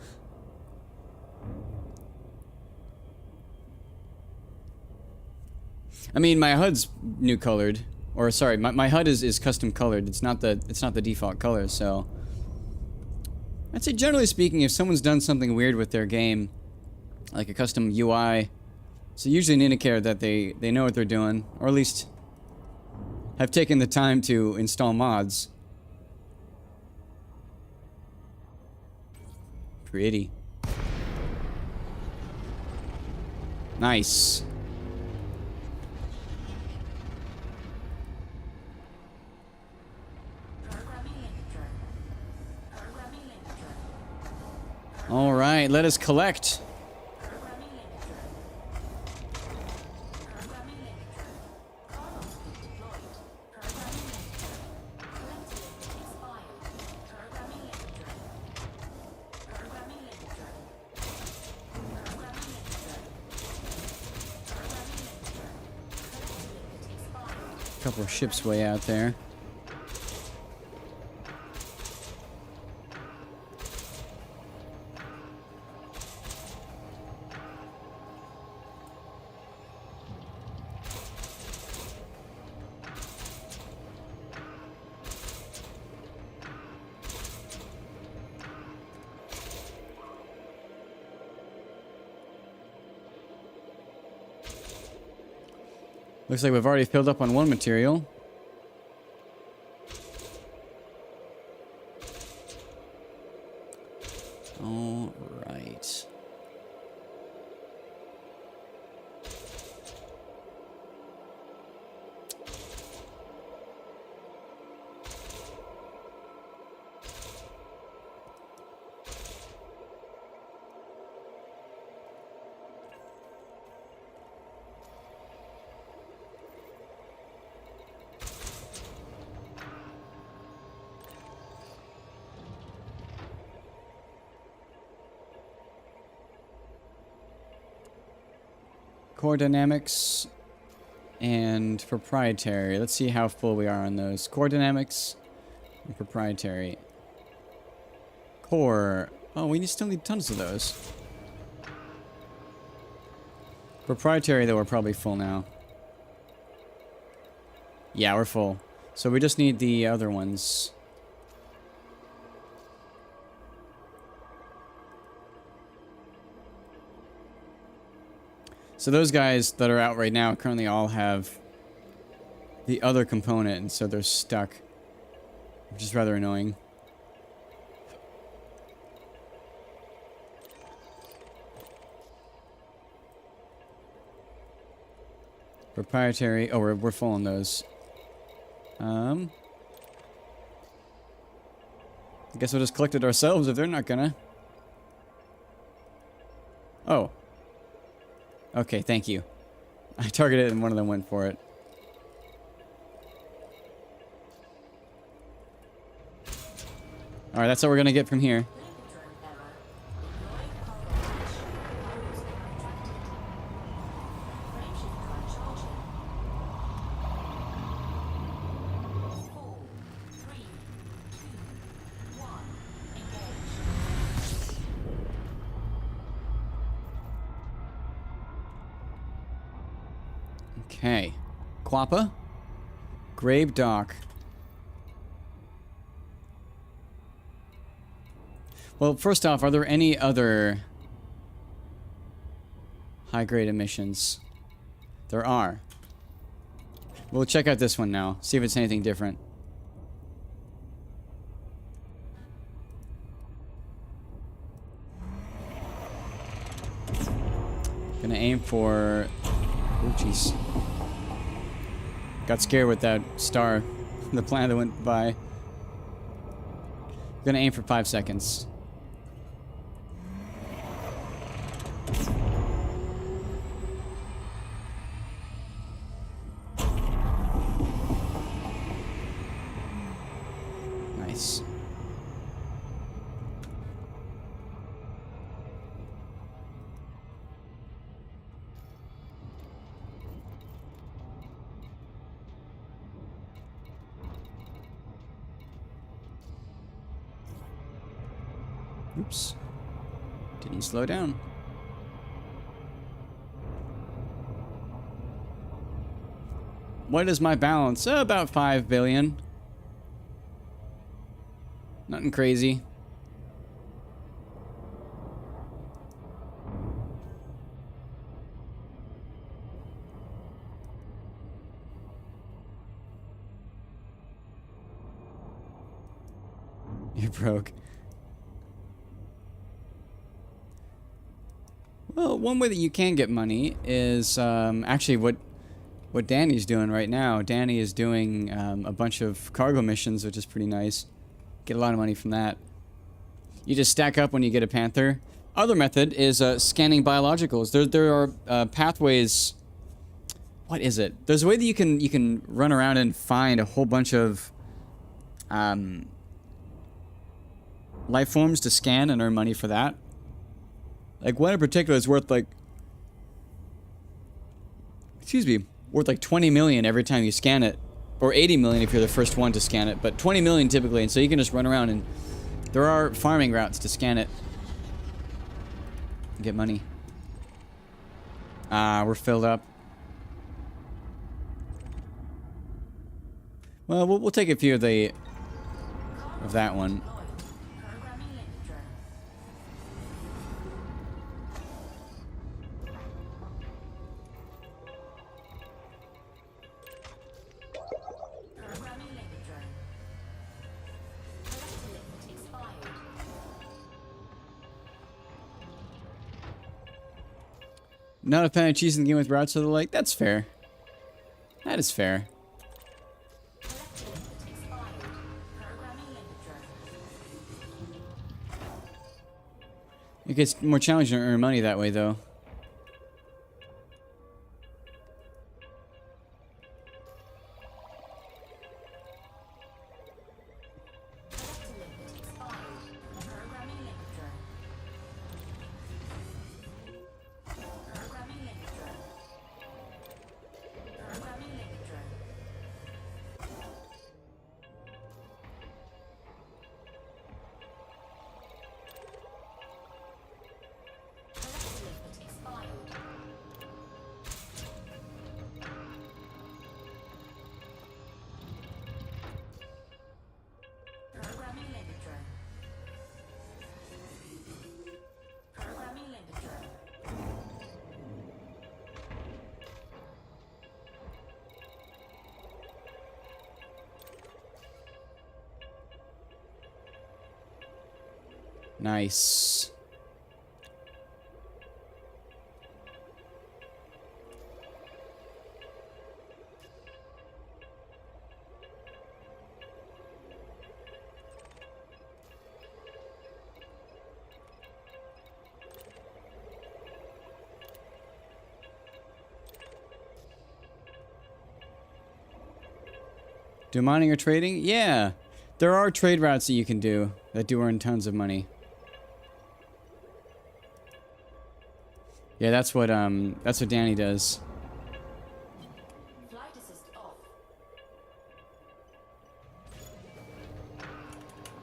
I mean, my HUD's new colored. Or sorry, my HUD is custom colored. It's not the default color, so I'd say generally speaking, if someone's done something weird with their game, like a custom UI, it's usually an indicator that they know what they're doing, or at least have taken the time to install mods. Pretty. Nice. All right, let us collect. Couple of ships way out there. Looks like we've already filled up on one material. All right. Core dynamics and proprietary. Let's see how full we are on those. Core dynamics and proprietary. Core. Oh, we still need tons of those. Proprietary, though, we're probably full now. Yeah, we're full. So we just need the other ones. So those guys that are out right now currently all have the other component, and so they're stuck, which is rather annoying. Proprietary. Oh, we're full on those. I guess we'll just collect it ourselves if they're not gonna. Oh. Okay, thank you. I targeted and one of them went for it. Alright, that's what we're gonna get from here. Okay. Quappa. Grave Dock. Well, first off, are there any other high-grade emissions? There are. We'll check out this one now. See if it's anything different. Gonna aim for... Oh, jeez. Got scared with that star. The planet that went by. Gonna aim for 5 seconds. Nice. Oops. Didn't slow down. What is my balance? About 5 billion. Nothing crazy. You're broke. Well, one way that you can get money is actually what Danny's doing right now. Danny is doing a bunch of cargo missions, which is pretty nice. Get a lot of money from that. You just stack up when you get a Panther. Other method is scanning biologicals. There are pathways. What is it? There's a way that you can run around and find a whole bunch of life forms to scan and earn money for that. Like one in particular is worth like, worth like 20 million every time you scan it, or 80 million if you're the first one to scan it, but 20 million typically, and so you can just run around and there are farming routes to scan it and get money. We're filled up. Well, we'll take a few of that one. Programming link drone. Programming link drone. Collector limit expired. Not a fan of cheese in the game with routes to the lake. That's fair. That is fair. Collector limit expired. Programming link drone. It gets more challenging to earn money that way, though. Collector limit expired. Programming link drone. Programming link drone. Programming link drone. Collector limit expired. Programming link drone. Programming link drone. Nice. Do mining or trading? Yeah. There are trade routes that you can do that do earn tons of money. Yeah, that's what Danny does. Flight assist off.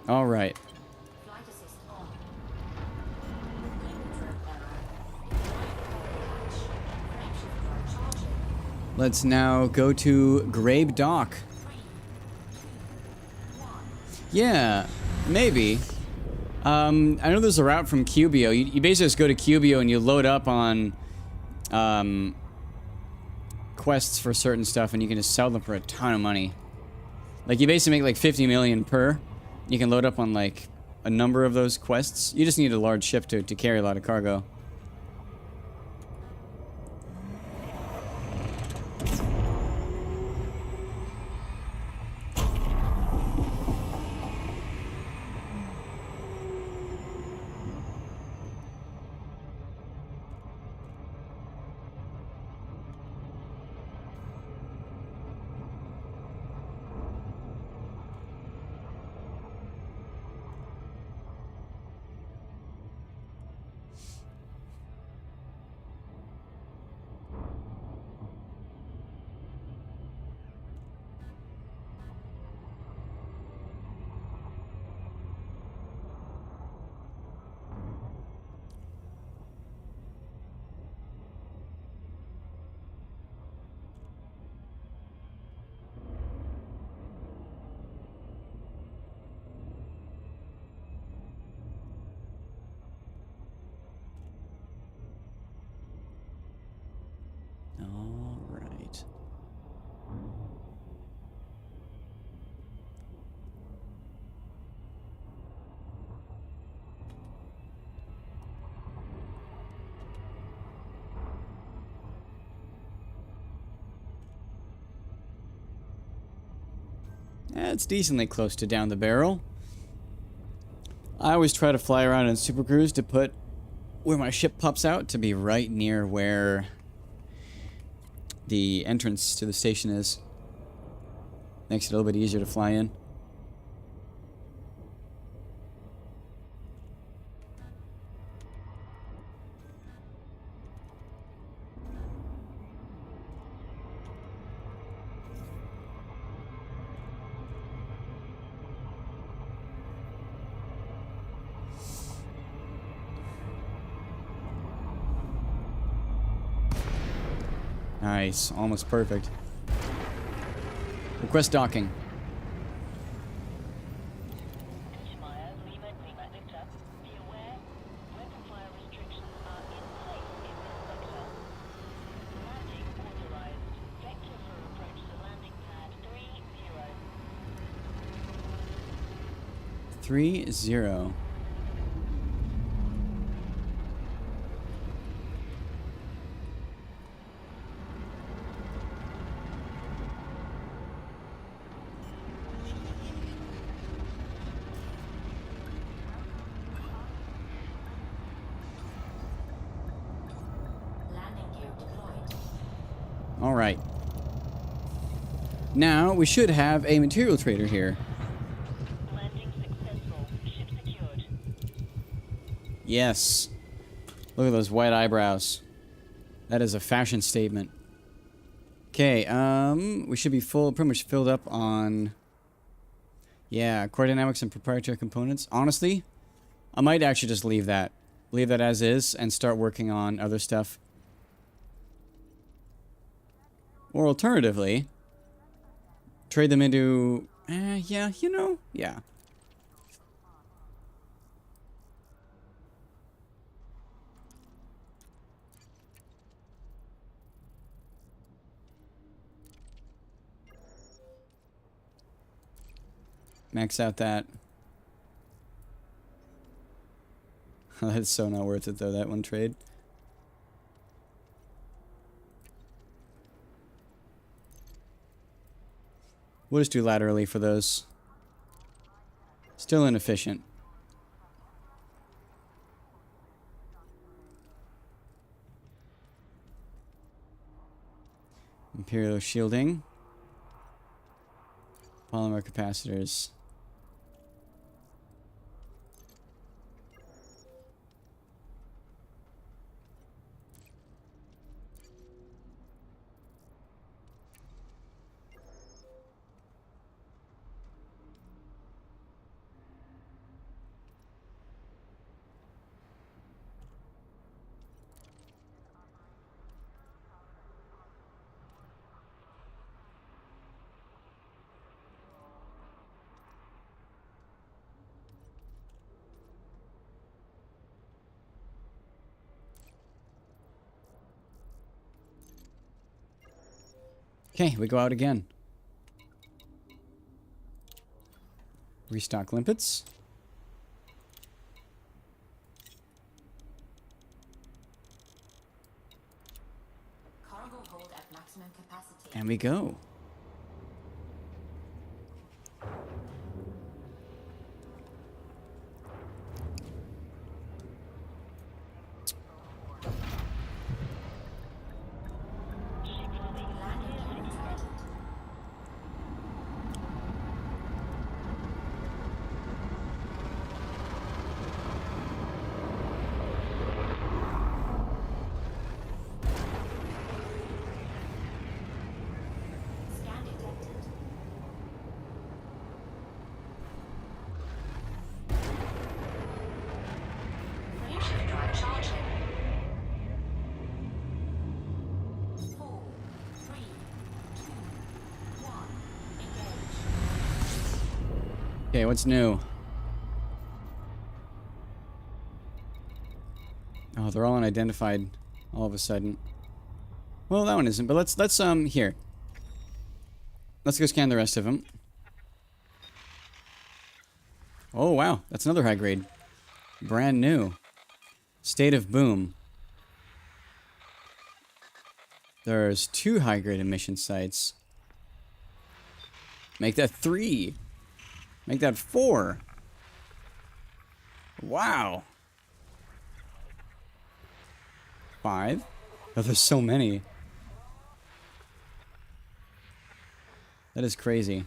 All right. Flight assist on. Link drone error. Hatch. Frameshift drive charging. Let's now go to Grabe Dock. 3, 2, 1. Yeah, maybe. I know there's a route from Cubio. You basically just go to Cubio and you load up on quests for certain stuff, and you can just sell them for a ton of money. Like, you basically make like 50 million per. You can load up on like a number of those quests. You just need a large ship to carry a lot of cargo. It's decently close to down the barrel. I always try to fly around in Super Cruise to put where my ship pops out to be right near where the entrance to the station is. Makes it a little bit easier to fly in. Nice, almost perfect. Request docking. Ishmael, Lima, Lima, Victor. Be aware, weapon fire restrictions are in place in this sector. Landing authorized. Vector for approach to landing pad 30. 3-0. Landing gear deployed. All right. Now we should have a material trader here. Landing successful. Ship secured. Yes. Look at those white eyebrows. That is a fashion statement. Okay, we should be pretty much filled up on, yeah, core dynamics and proprietary components. Honestly, I might actually just leave that as is and start working on other stuff. Or alternatively, trade them into, yeah, you know, yeah. Max out that. That's so not worth it though, that one trade. We'll just do laterally for those. Still inefficient. Imperial shielding. Polymer capacitors. Okay, we go out again. Restock limpets. Cargo hold at maximum capacity. And we go. Landing gear detected. Scan detected. Frameshift drive charging. 4, 3, 2, 1. Engage. Okay, what's new? Oh, they're all unidentified all of a sudden. Well, that one isn't, but let's here. Let's go scan the rest of them. Oh, wow. That's another high grade. Brand new. State of Boom. There's 2 high grade emission sites. Make that 3. Make that 4. Wow. 5. Oh, there's so many. That is crazy.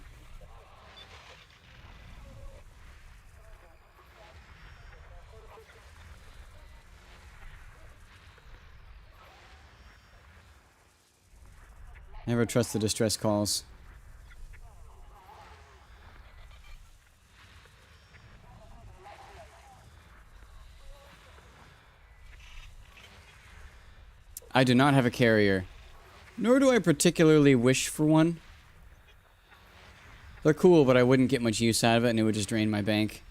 Never trust the distress calls. I do not have a carrier. Nor do I particularly wish for one. They're cool, but I wouldn't get much use out of it, and it would just drain my bank.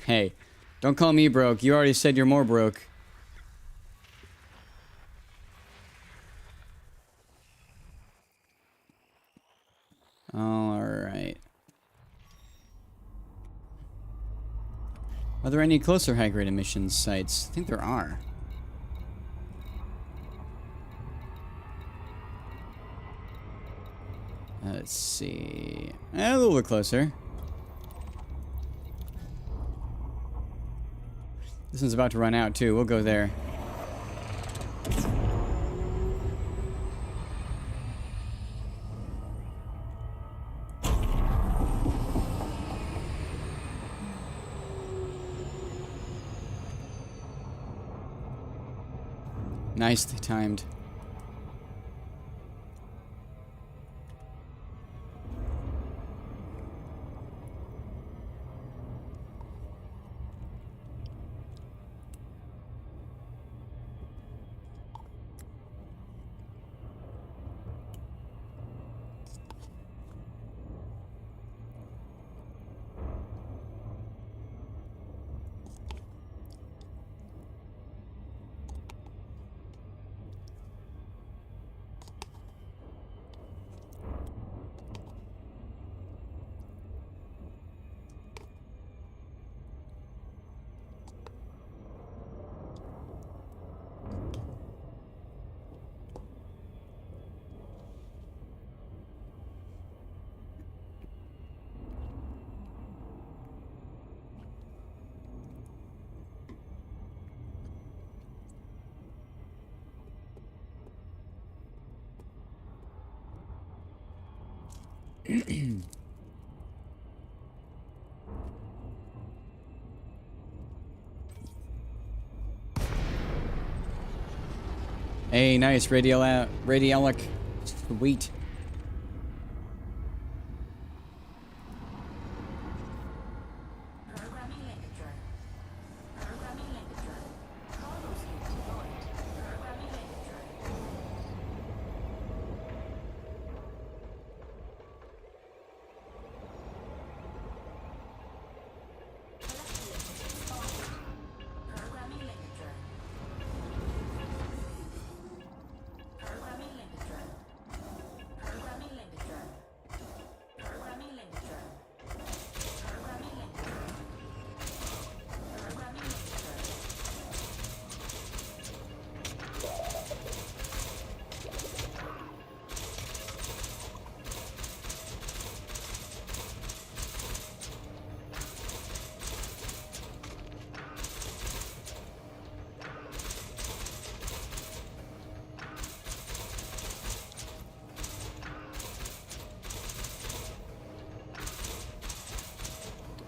Hey, don't call me broke. You already said you're more broke. Alright. Are there any closer high-grade emissions sites? I think there are. Let's see. A little bit closer. This one's about to run out, too. We'll go there. Nicely timed. Hey, nice radialic. Sweet. Programming Legatron. Programming Legatron. Carlos deployed. Programming Legatron. Programming Legatron. Programming Legatron. Programming Legatron. Programming Legatron. Programming Legatron. Programming Legatron.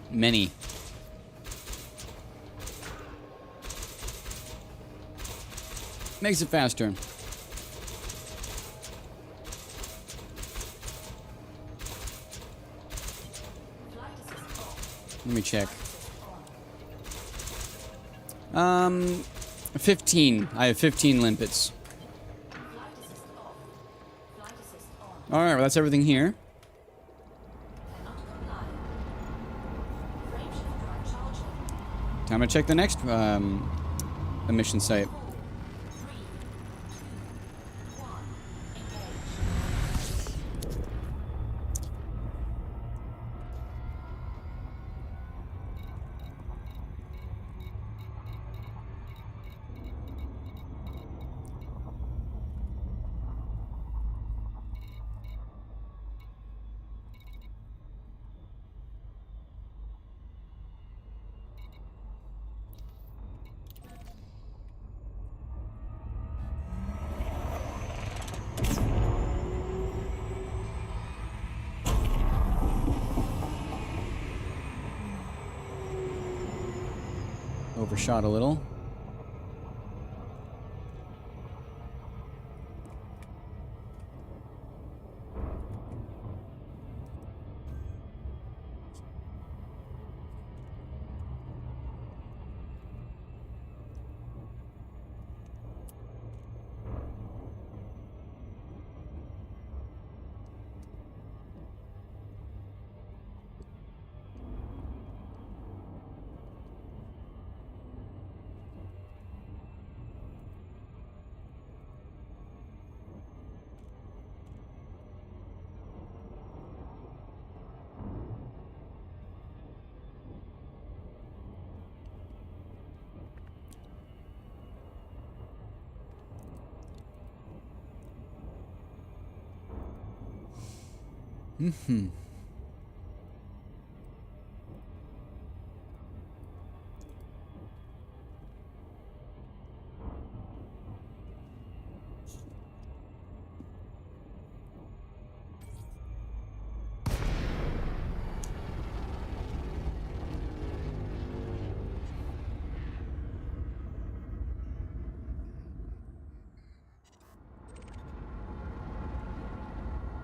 Many. Makes it faster. Flight assist off. Let me check. Assist on. 15. I have 15 limpets. Flight assist off. Flight assist on. Alright, well, that's everything here. Cannot comply. Frame shift drive charging. Time to check the next emission site. 4, 3, 2, 1. Engage. Overshot a little.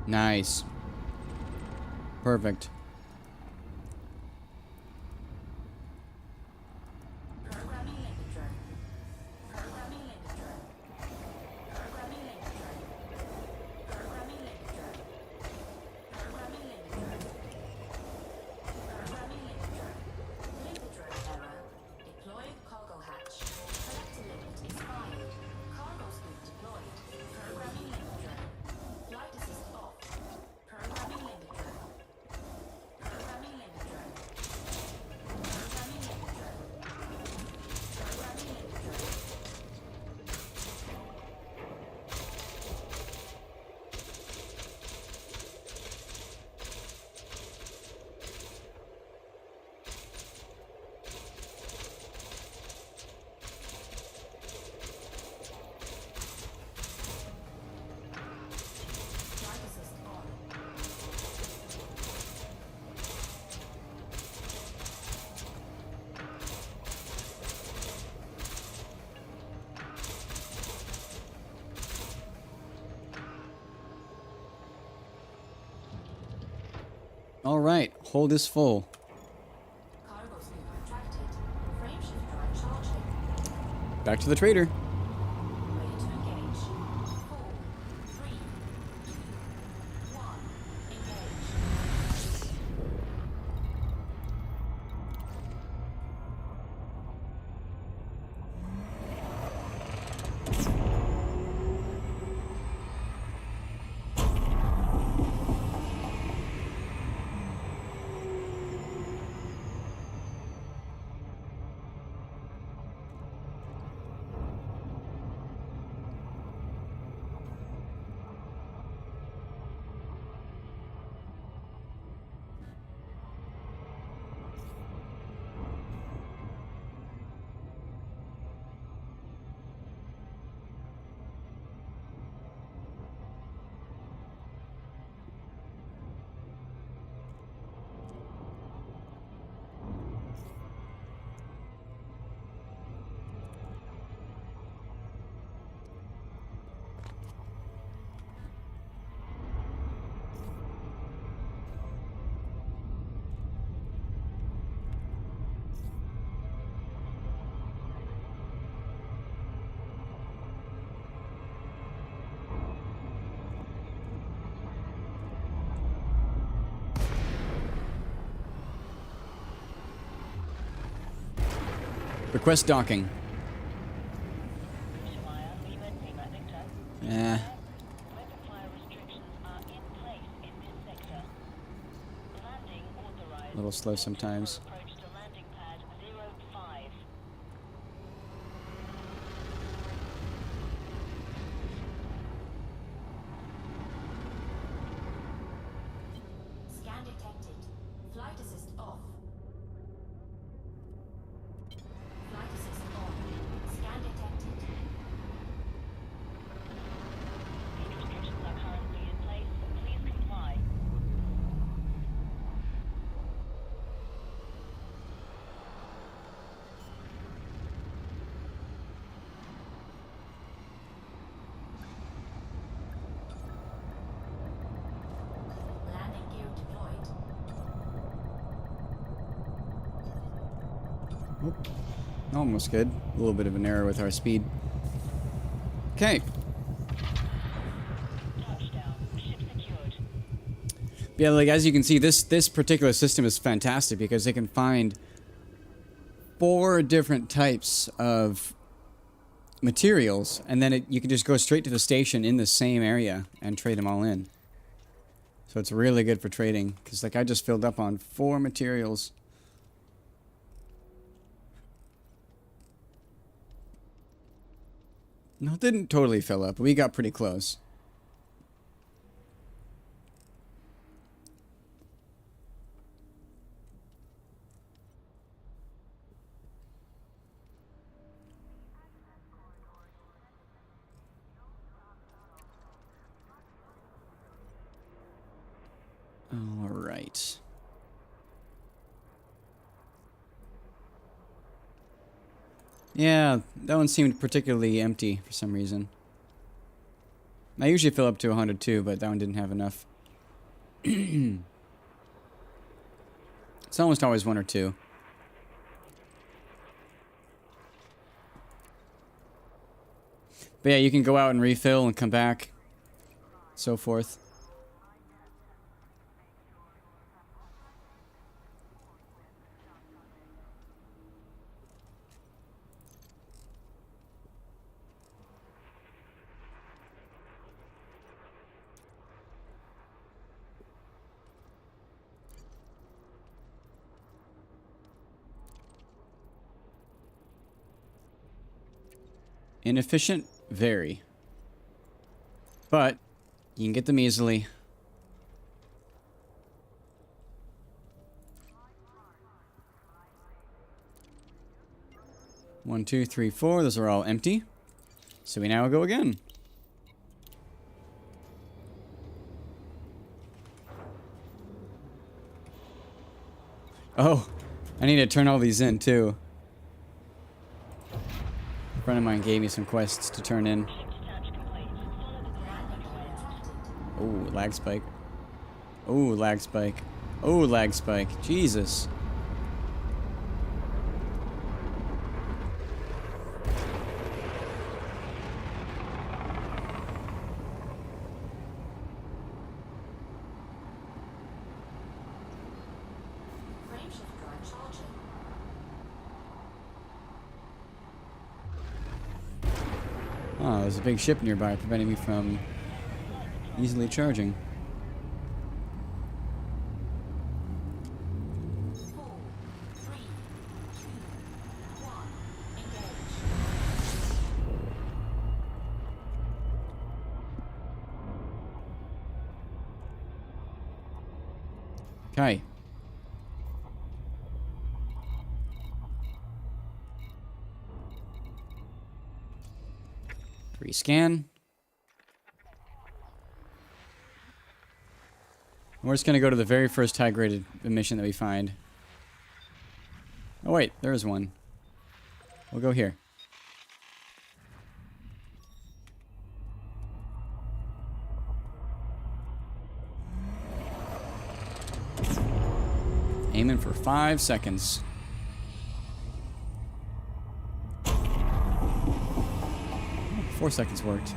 Nice. Perfect. Programming link drone. Programming link drone. Programming link drone. Programming link drone. Programming link drone. Programming link drone. Link drone error. Deployed cargo hatch. Collector limit expired. Cargo scoop deployed. Programming link drone. Flight assist off. Programming link drone. Programming link drone. Programming link drone. Programming link drone. Flight assist on. All right, hold is full. Cargo scoop retracted. Frame shift drive charging. Back to the trader. Ready to engage. 4, 3, 2, 1. Engage. Request docking. Shemaya, Lima, Lima, Victor. Eh. Weapon fire restrictions are in place in this sector. Landing authorized. A little slow sometimes. Approach to landing pad 05. Scan detected. Flight assist off. Flight assist on. Scan detected. These restrictions are currently in place. Please comply. Almost good. A little bit of an error with our speed. Okay. Touchdown. Ship secured. Yeah, like as you can see, this particular system is fantastic because it can find 4 different types of materials, and then you can just go straight to the station in the same area and trade them all in. So it's really good for trading, because like I just filled up on 4 materials. No, it didn't totally fill up, but we got pretty close. All right. Yeah, that one seemed particularly empty for some reason. I usually fill up to 100 too, but that one didn't have enough. It's almost always 1 or 2. But yeah, you can go out and refill and come back. So forth. Inefficient? Very. But you can get them easily. One, two, three, four. Those are all empty. So we now go again. Oh, I need to turn all these in too. A friend of mine gave me some quests to turn in. Oh, lag spike. Oh, lag spike. Oh, lag spike. Jesus. Frameshift drive charging. Oh, there's a big ship nearby preventing me from easily charging. 4, 3, 2, 1. Engage. Okay. Rescan. We're just going to go to the very first high-graded mission that we find. Oh wait, there is one. We'll go here. Aiming for 5 seconds. Oh, 4 seconds worked.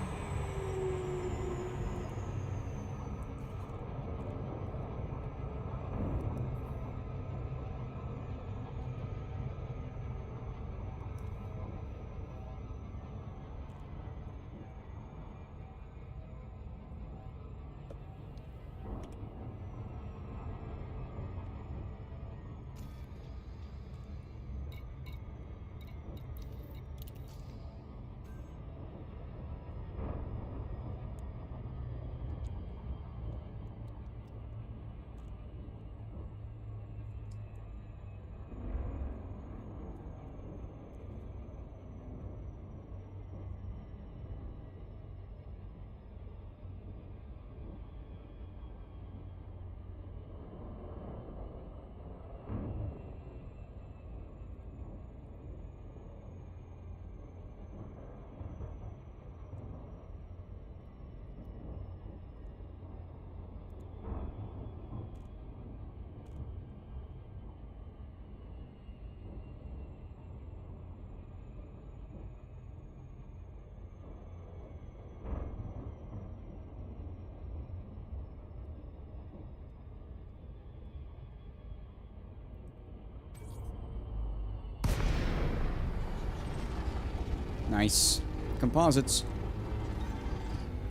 Nice. Composites.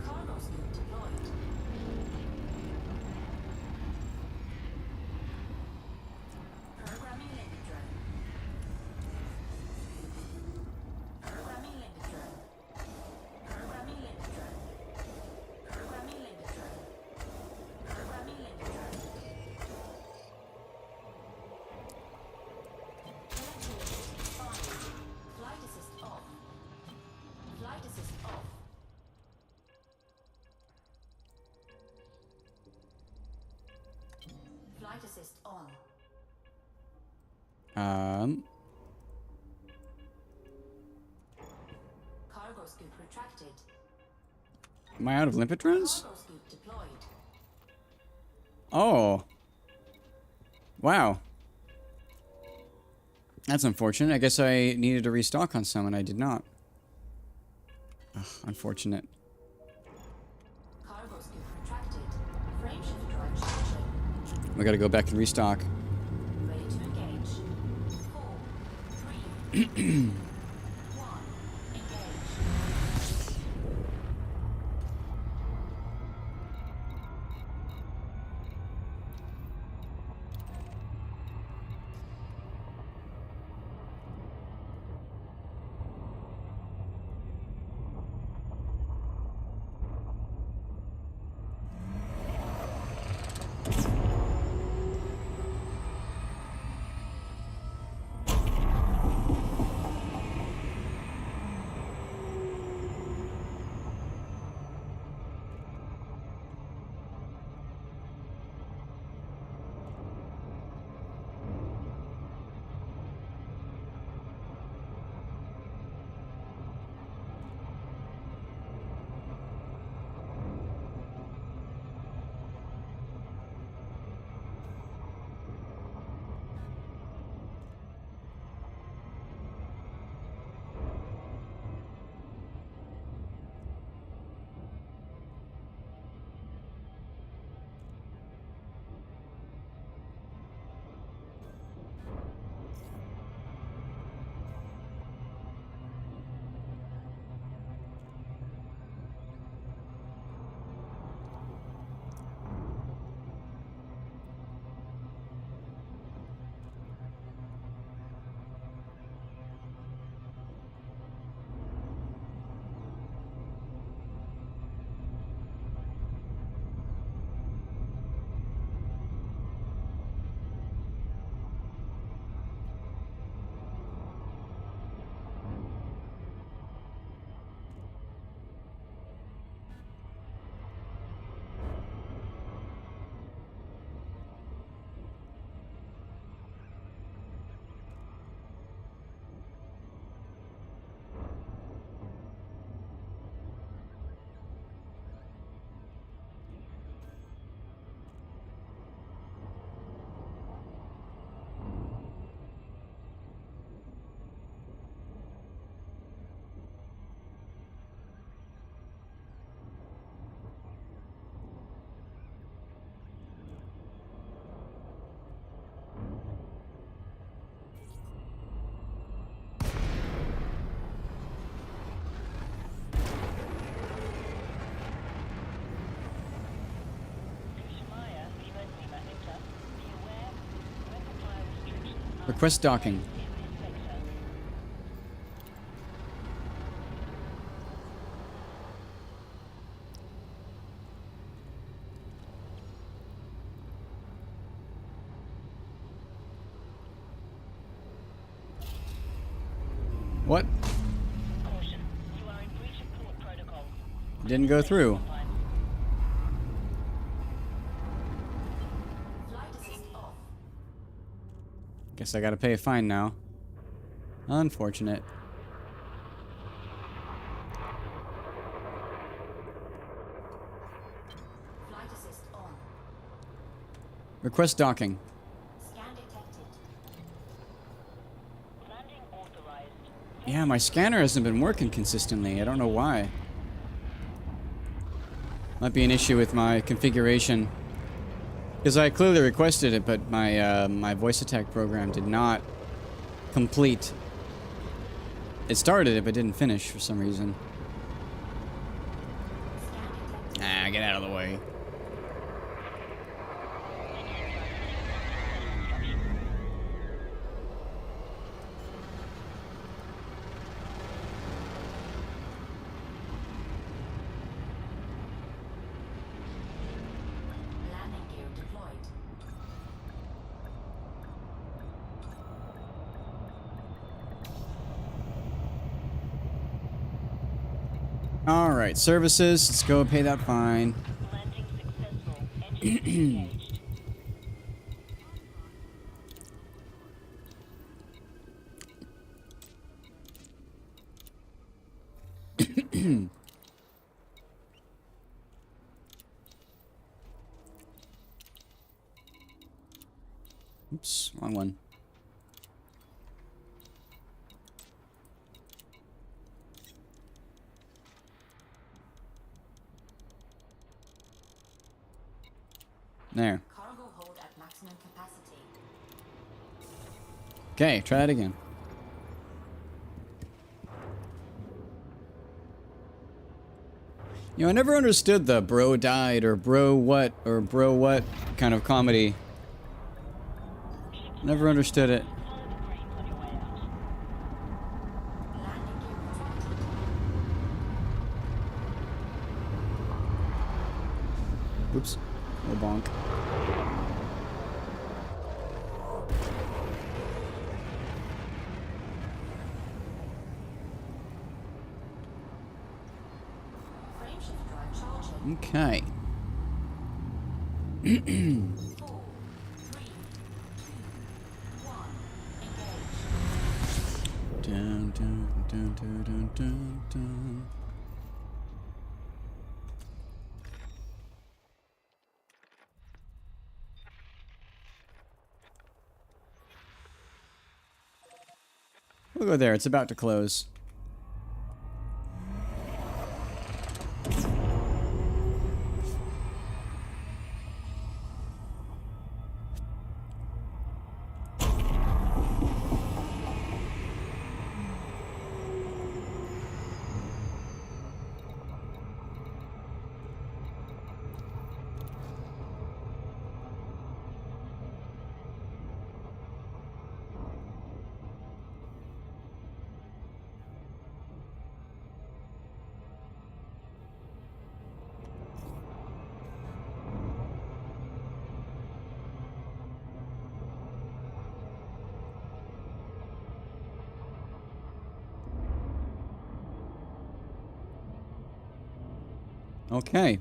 Cargo scoop deployed. Programming landing drone. Programming landing drone. Programming landing drone. Programming landing drone. Programming landing drone. Connectivity expired. Flight assist off. Flight assist off. Flight assist on. Cargo scoop retracted. Am I out of limpet drones? Cargo scoop deployed. Oh. Wow. That's unfortunate. I guess I needed to restock on some and I did not. Ugh, unfortunate. Cargo scoop retracted. Frameshift drive charging. We gotta go back and restock. Ready to engage. 4, 3, 1. Engage. Request docking. What? Caution. You are in breach of port protocol. Didn't go through. Flight assist off. Guess I gotta pay a fine now. Unfortunate. Flight assist on. Request docking. Scan detected. Landing authorized. Yeah, my scanner hasn't been working consistently. I don't know why. Might be an issue with my configuration. Because I clearly requested it, but my my voice attack program did not complete. It started it, but didn't finish for some reason. Ah, get out of the way. Landing gear deployed. All right, services. Let's go pay that fine. Landing successful. Engines engaged. Oops, wrong one. There. Cargo hold at maximum capacity. Okay, try that again. You know, I never understood the bro died or bro what kind of comedy. Never understood it. Follow the green on your way out. Landing gear retracted. Oops. Oh, bonk. Frameshift drive charging. Okay. 4, 3, 2, 1. Engage. Dun, dun, dun, dun, dun, dun, dun. We'll go there. It's about to close. Okay.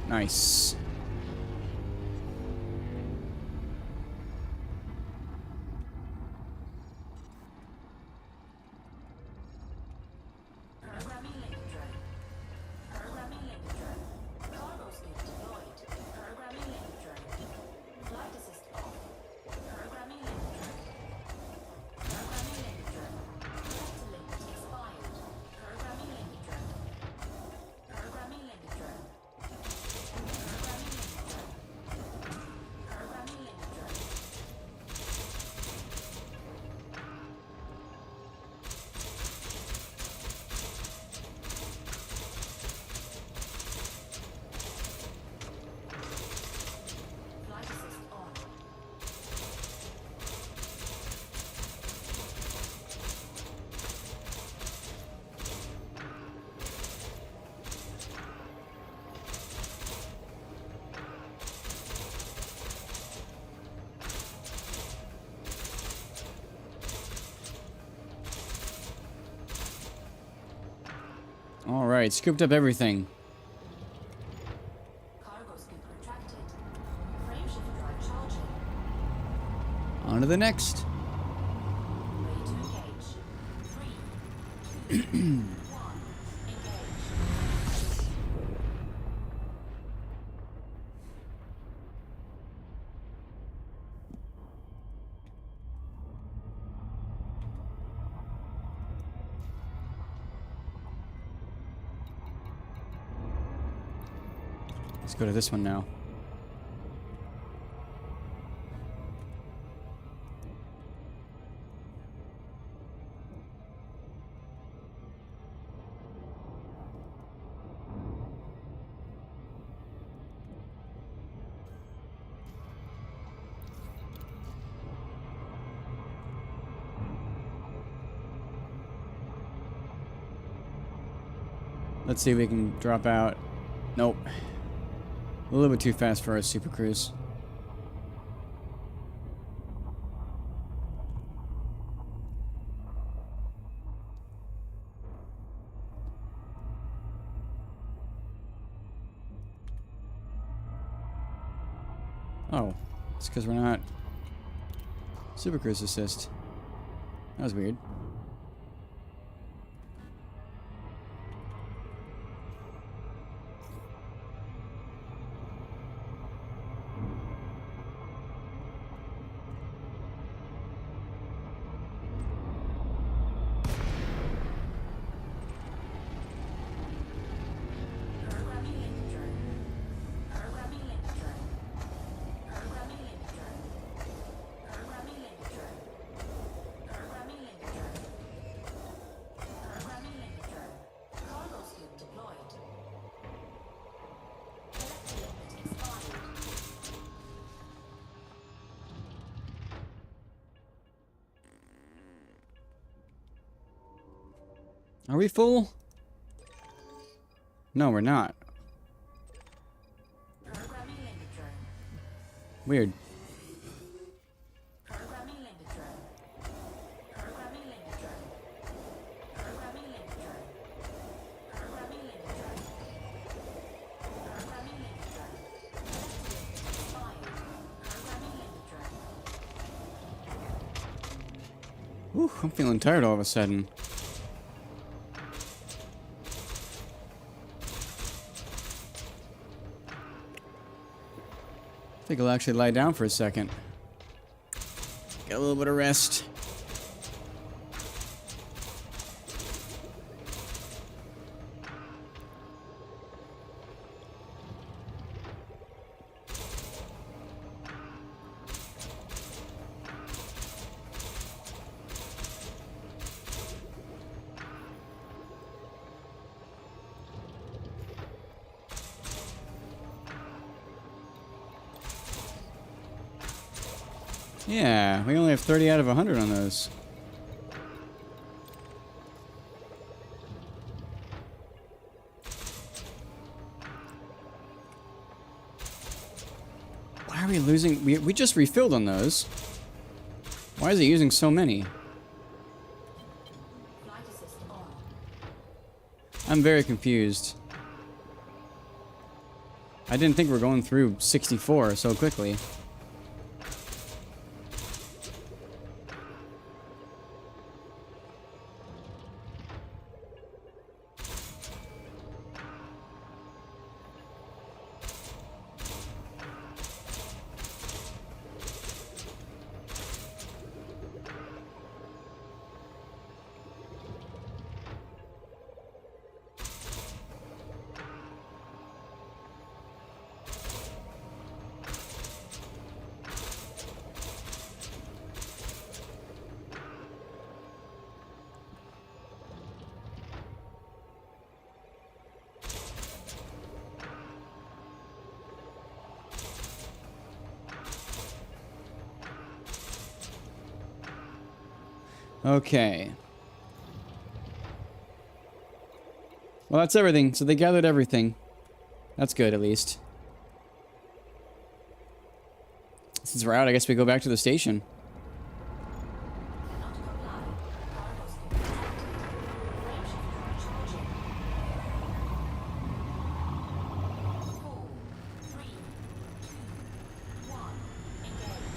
Nice. Programming link drone. Programming link drone. Cargo scoop deployed. Programming link drone. Flight assist off. Programming link drone. Programming link drone. Vector link expired. Programming link drone. Programming link drone. Programming link drone. Programming link drone. Flight assist on. All right, scooped up everything. Cargo scoop retracted. Frameshift drive charging. On to the next. Ready to engage. 3, 2, 1. Engage. Let's go to this one now. Let's see if we can drop out. Nope. A little bit too fast for our Super Cruise. Oh, it's because we're not Super Cruise assist. That was weird. Programming link drone. Programming link drone. Programming link drone. Programming link drone. Programming link drone. Programming link drone. Cargo scoop deployed. Collector limit expired. Are we full? No, we're not. Programming link drone. Weird. Programming link drone. Programming link drone. Programming link drone. Programming link drone. Programming link drone. Collector limit expired. Programming link drone. Whew, I'm feeling tired all of a sudden. I think I'll actually lie down for a second. Get a little bit of rest. Yeah, we only have 30 out of 100 on those. Why are we losing? We just refilled on those. Why is it using so many? Flight assist on. I'm very confused. I didn't think we were going through 64 so quickly. Okay. Well, that's everything. So they gathered everything. That's good, at least. Since we're out, I guess we go back to the station. Cannot comply. Cargo scoop detected. Frame shifter charging. 4, 3, 2, 1. Engage.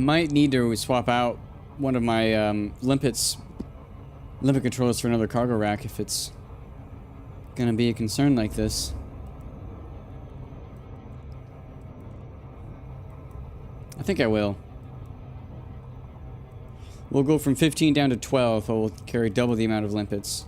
might need to swap out one of my limpet controllers for another cargo rack if it's gonna be a concern like this. I think I will. We'll go from 15 down to 12, but we'll carry double the amount of limpets.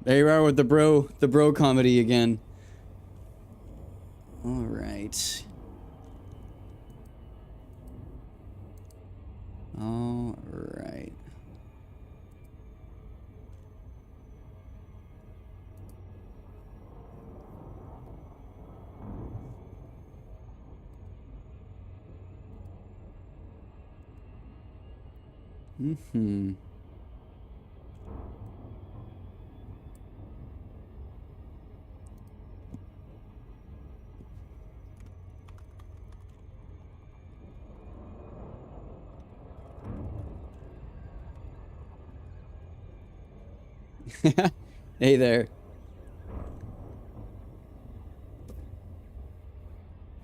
There you are with the bro comedy again. All right. All right. Mm-hmm. Hey there.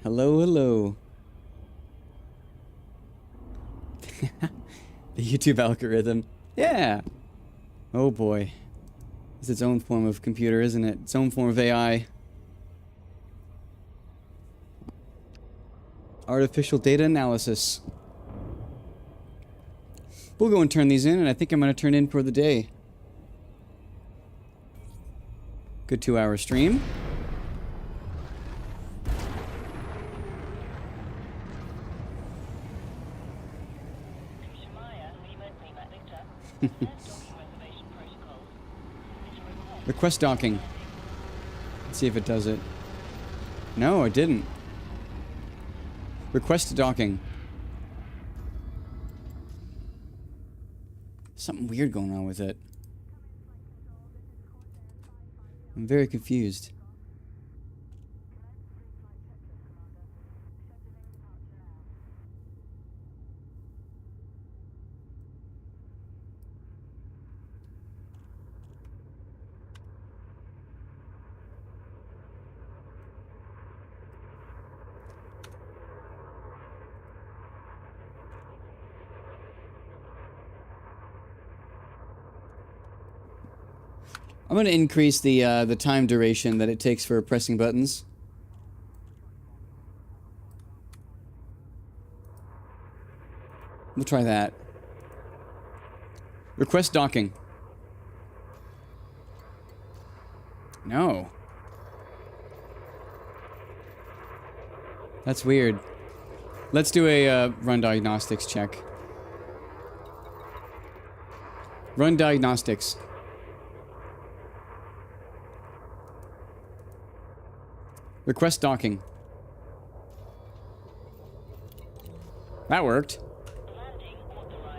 Hello, hello. The YouTube algorithm. Yeah. Oh boy. It's its own form of computer, isn't it? Its own form of AI. Artificial data analysis. We'll go and turn these in, and I think I'm going to turn in for the day. Good 2-hour stream. Request docking. Let's see if it does it. No, it didn't. Request docking. Something weird going on with it. I'm very confused. I'm going to increase the time duration that it takes for pressing buttons. We'll try that. Request docking. No. That's weird. Let's do a run diagnostics check. Run diagnostics. Request docking. That worked.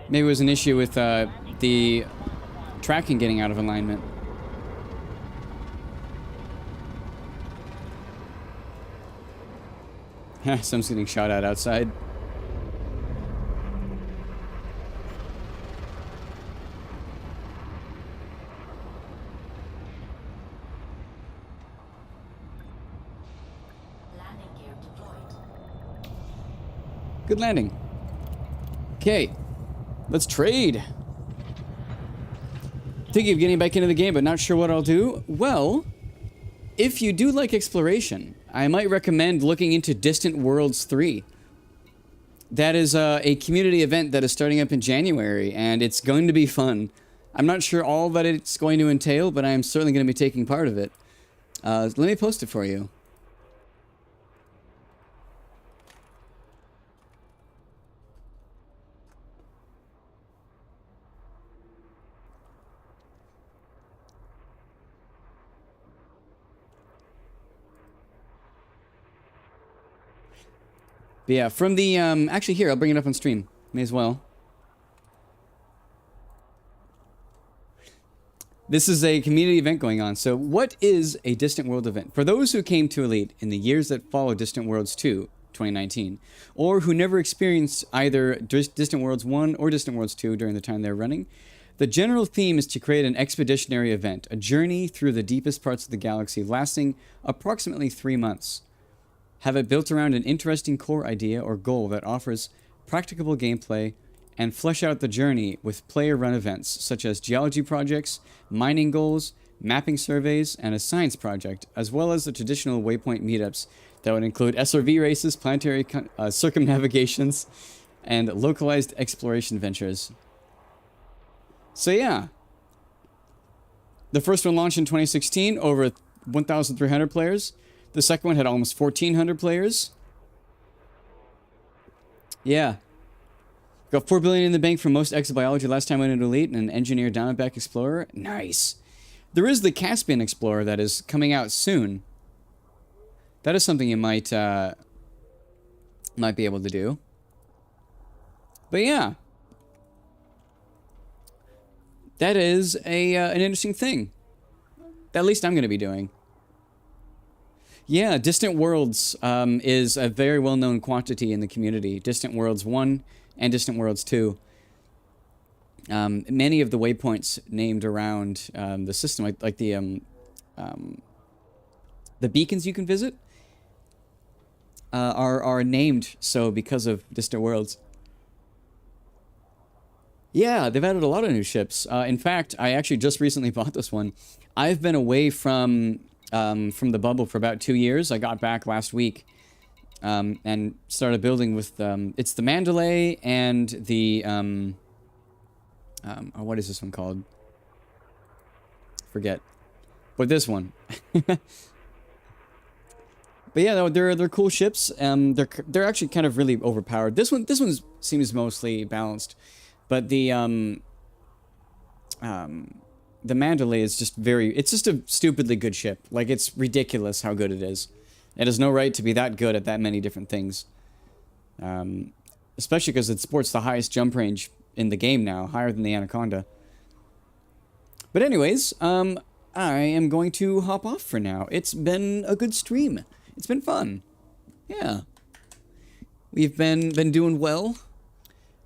Maybe it was an issue with the tracking getting out of alignment. Someone's getting shot at outside. Good landing. Okay. Let's trade. Thinking of getting back into the game, but not sure what I'll do. Well, if you do like exploration, I might recommend looking into Distant Worlds 3. That is a community event that is starting up in January, and it's going to be fun. I'm not sure all that it's going to entail, but I am certainly going to be taking part of it. Let me post it for you. But yeah, from the, actually here, I'll bring it up on stream. May as well. This is a community event going on. So what is a Distant World event? For those who came to Elite in the years that followed Distant Worlds 2, 2019, or who never experienced either Distant Worlds 1 or Distant Worlds 2 during the time they're running, the general theme is to create an expeditionary event, a journey through the deepest parts of the galaxy lasting approximately 3 months. Have it built around an interesting core idea or goal that offers practicable gameplay, and flesh out the journey with player-run events such as geology projects, mining goals, mapping surveys, and a science project, as well as the traditional waypoint meetups that would include SRV races, planetary circumnavigations, and localized exploration ventures. So yeah, the first one launched in 2016, over 1,300 players. The second one had almost 1,400 players. Yeah. Got 4 billion in the bank from most exobiology last time I went into Elite, and an engineer Diamondback Explorer. Nice. There is the Caspian Explorer that is coming out soon. That is something you might be able to do. But yeah. That is an interesting thing. That at least I'm going to be doing. Yeah, Distant Worlds is a very well-known quantity in the community. Distant Worlds 1 and Distant Worlds 2. Many of the waypoints named around the system, like the beacons you can visit, are named so because of Distant Worlds. Yeah, they've added a lot of new ships. In fact, I actually just recently bought this one. I've been away from the bubble for about 2 years. I got back last week and started building with it's the Mandalay and the what is this one called? Forget. But this one. But yeah, they're cool ships. They're actually kind of really overpowered. This one seems mostly balanced, but the Mandalay is just it's just a stupidly good ship. Like, it's ridiculous how good it is. It has no right to be that good at that many different things. Especially because it sports the highest jump range in the game now, higher than the Anaconda. But anyways, I am going to hop off for now. It's been a good stream. It's been fun. Yeah. We've been doing well.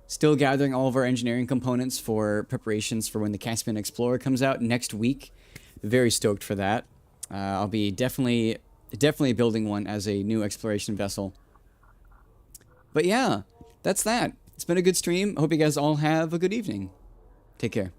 Still gathering all of our engineering components for preparations for when the Caspian Explorer comes out next week. Very stoked for that. I'll be definitely building one as a new exploration vessel. But yeah, that's that. It's been a good stream. I hope you guys all have a good evening. Take care.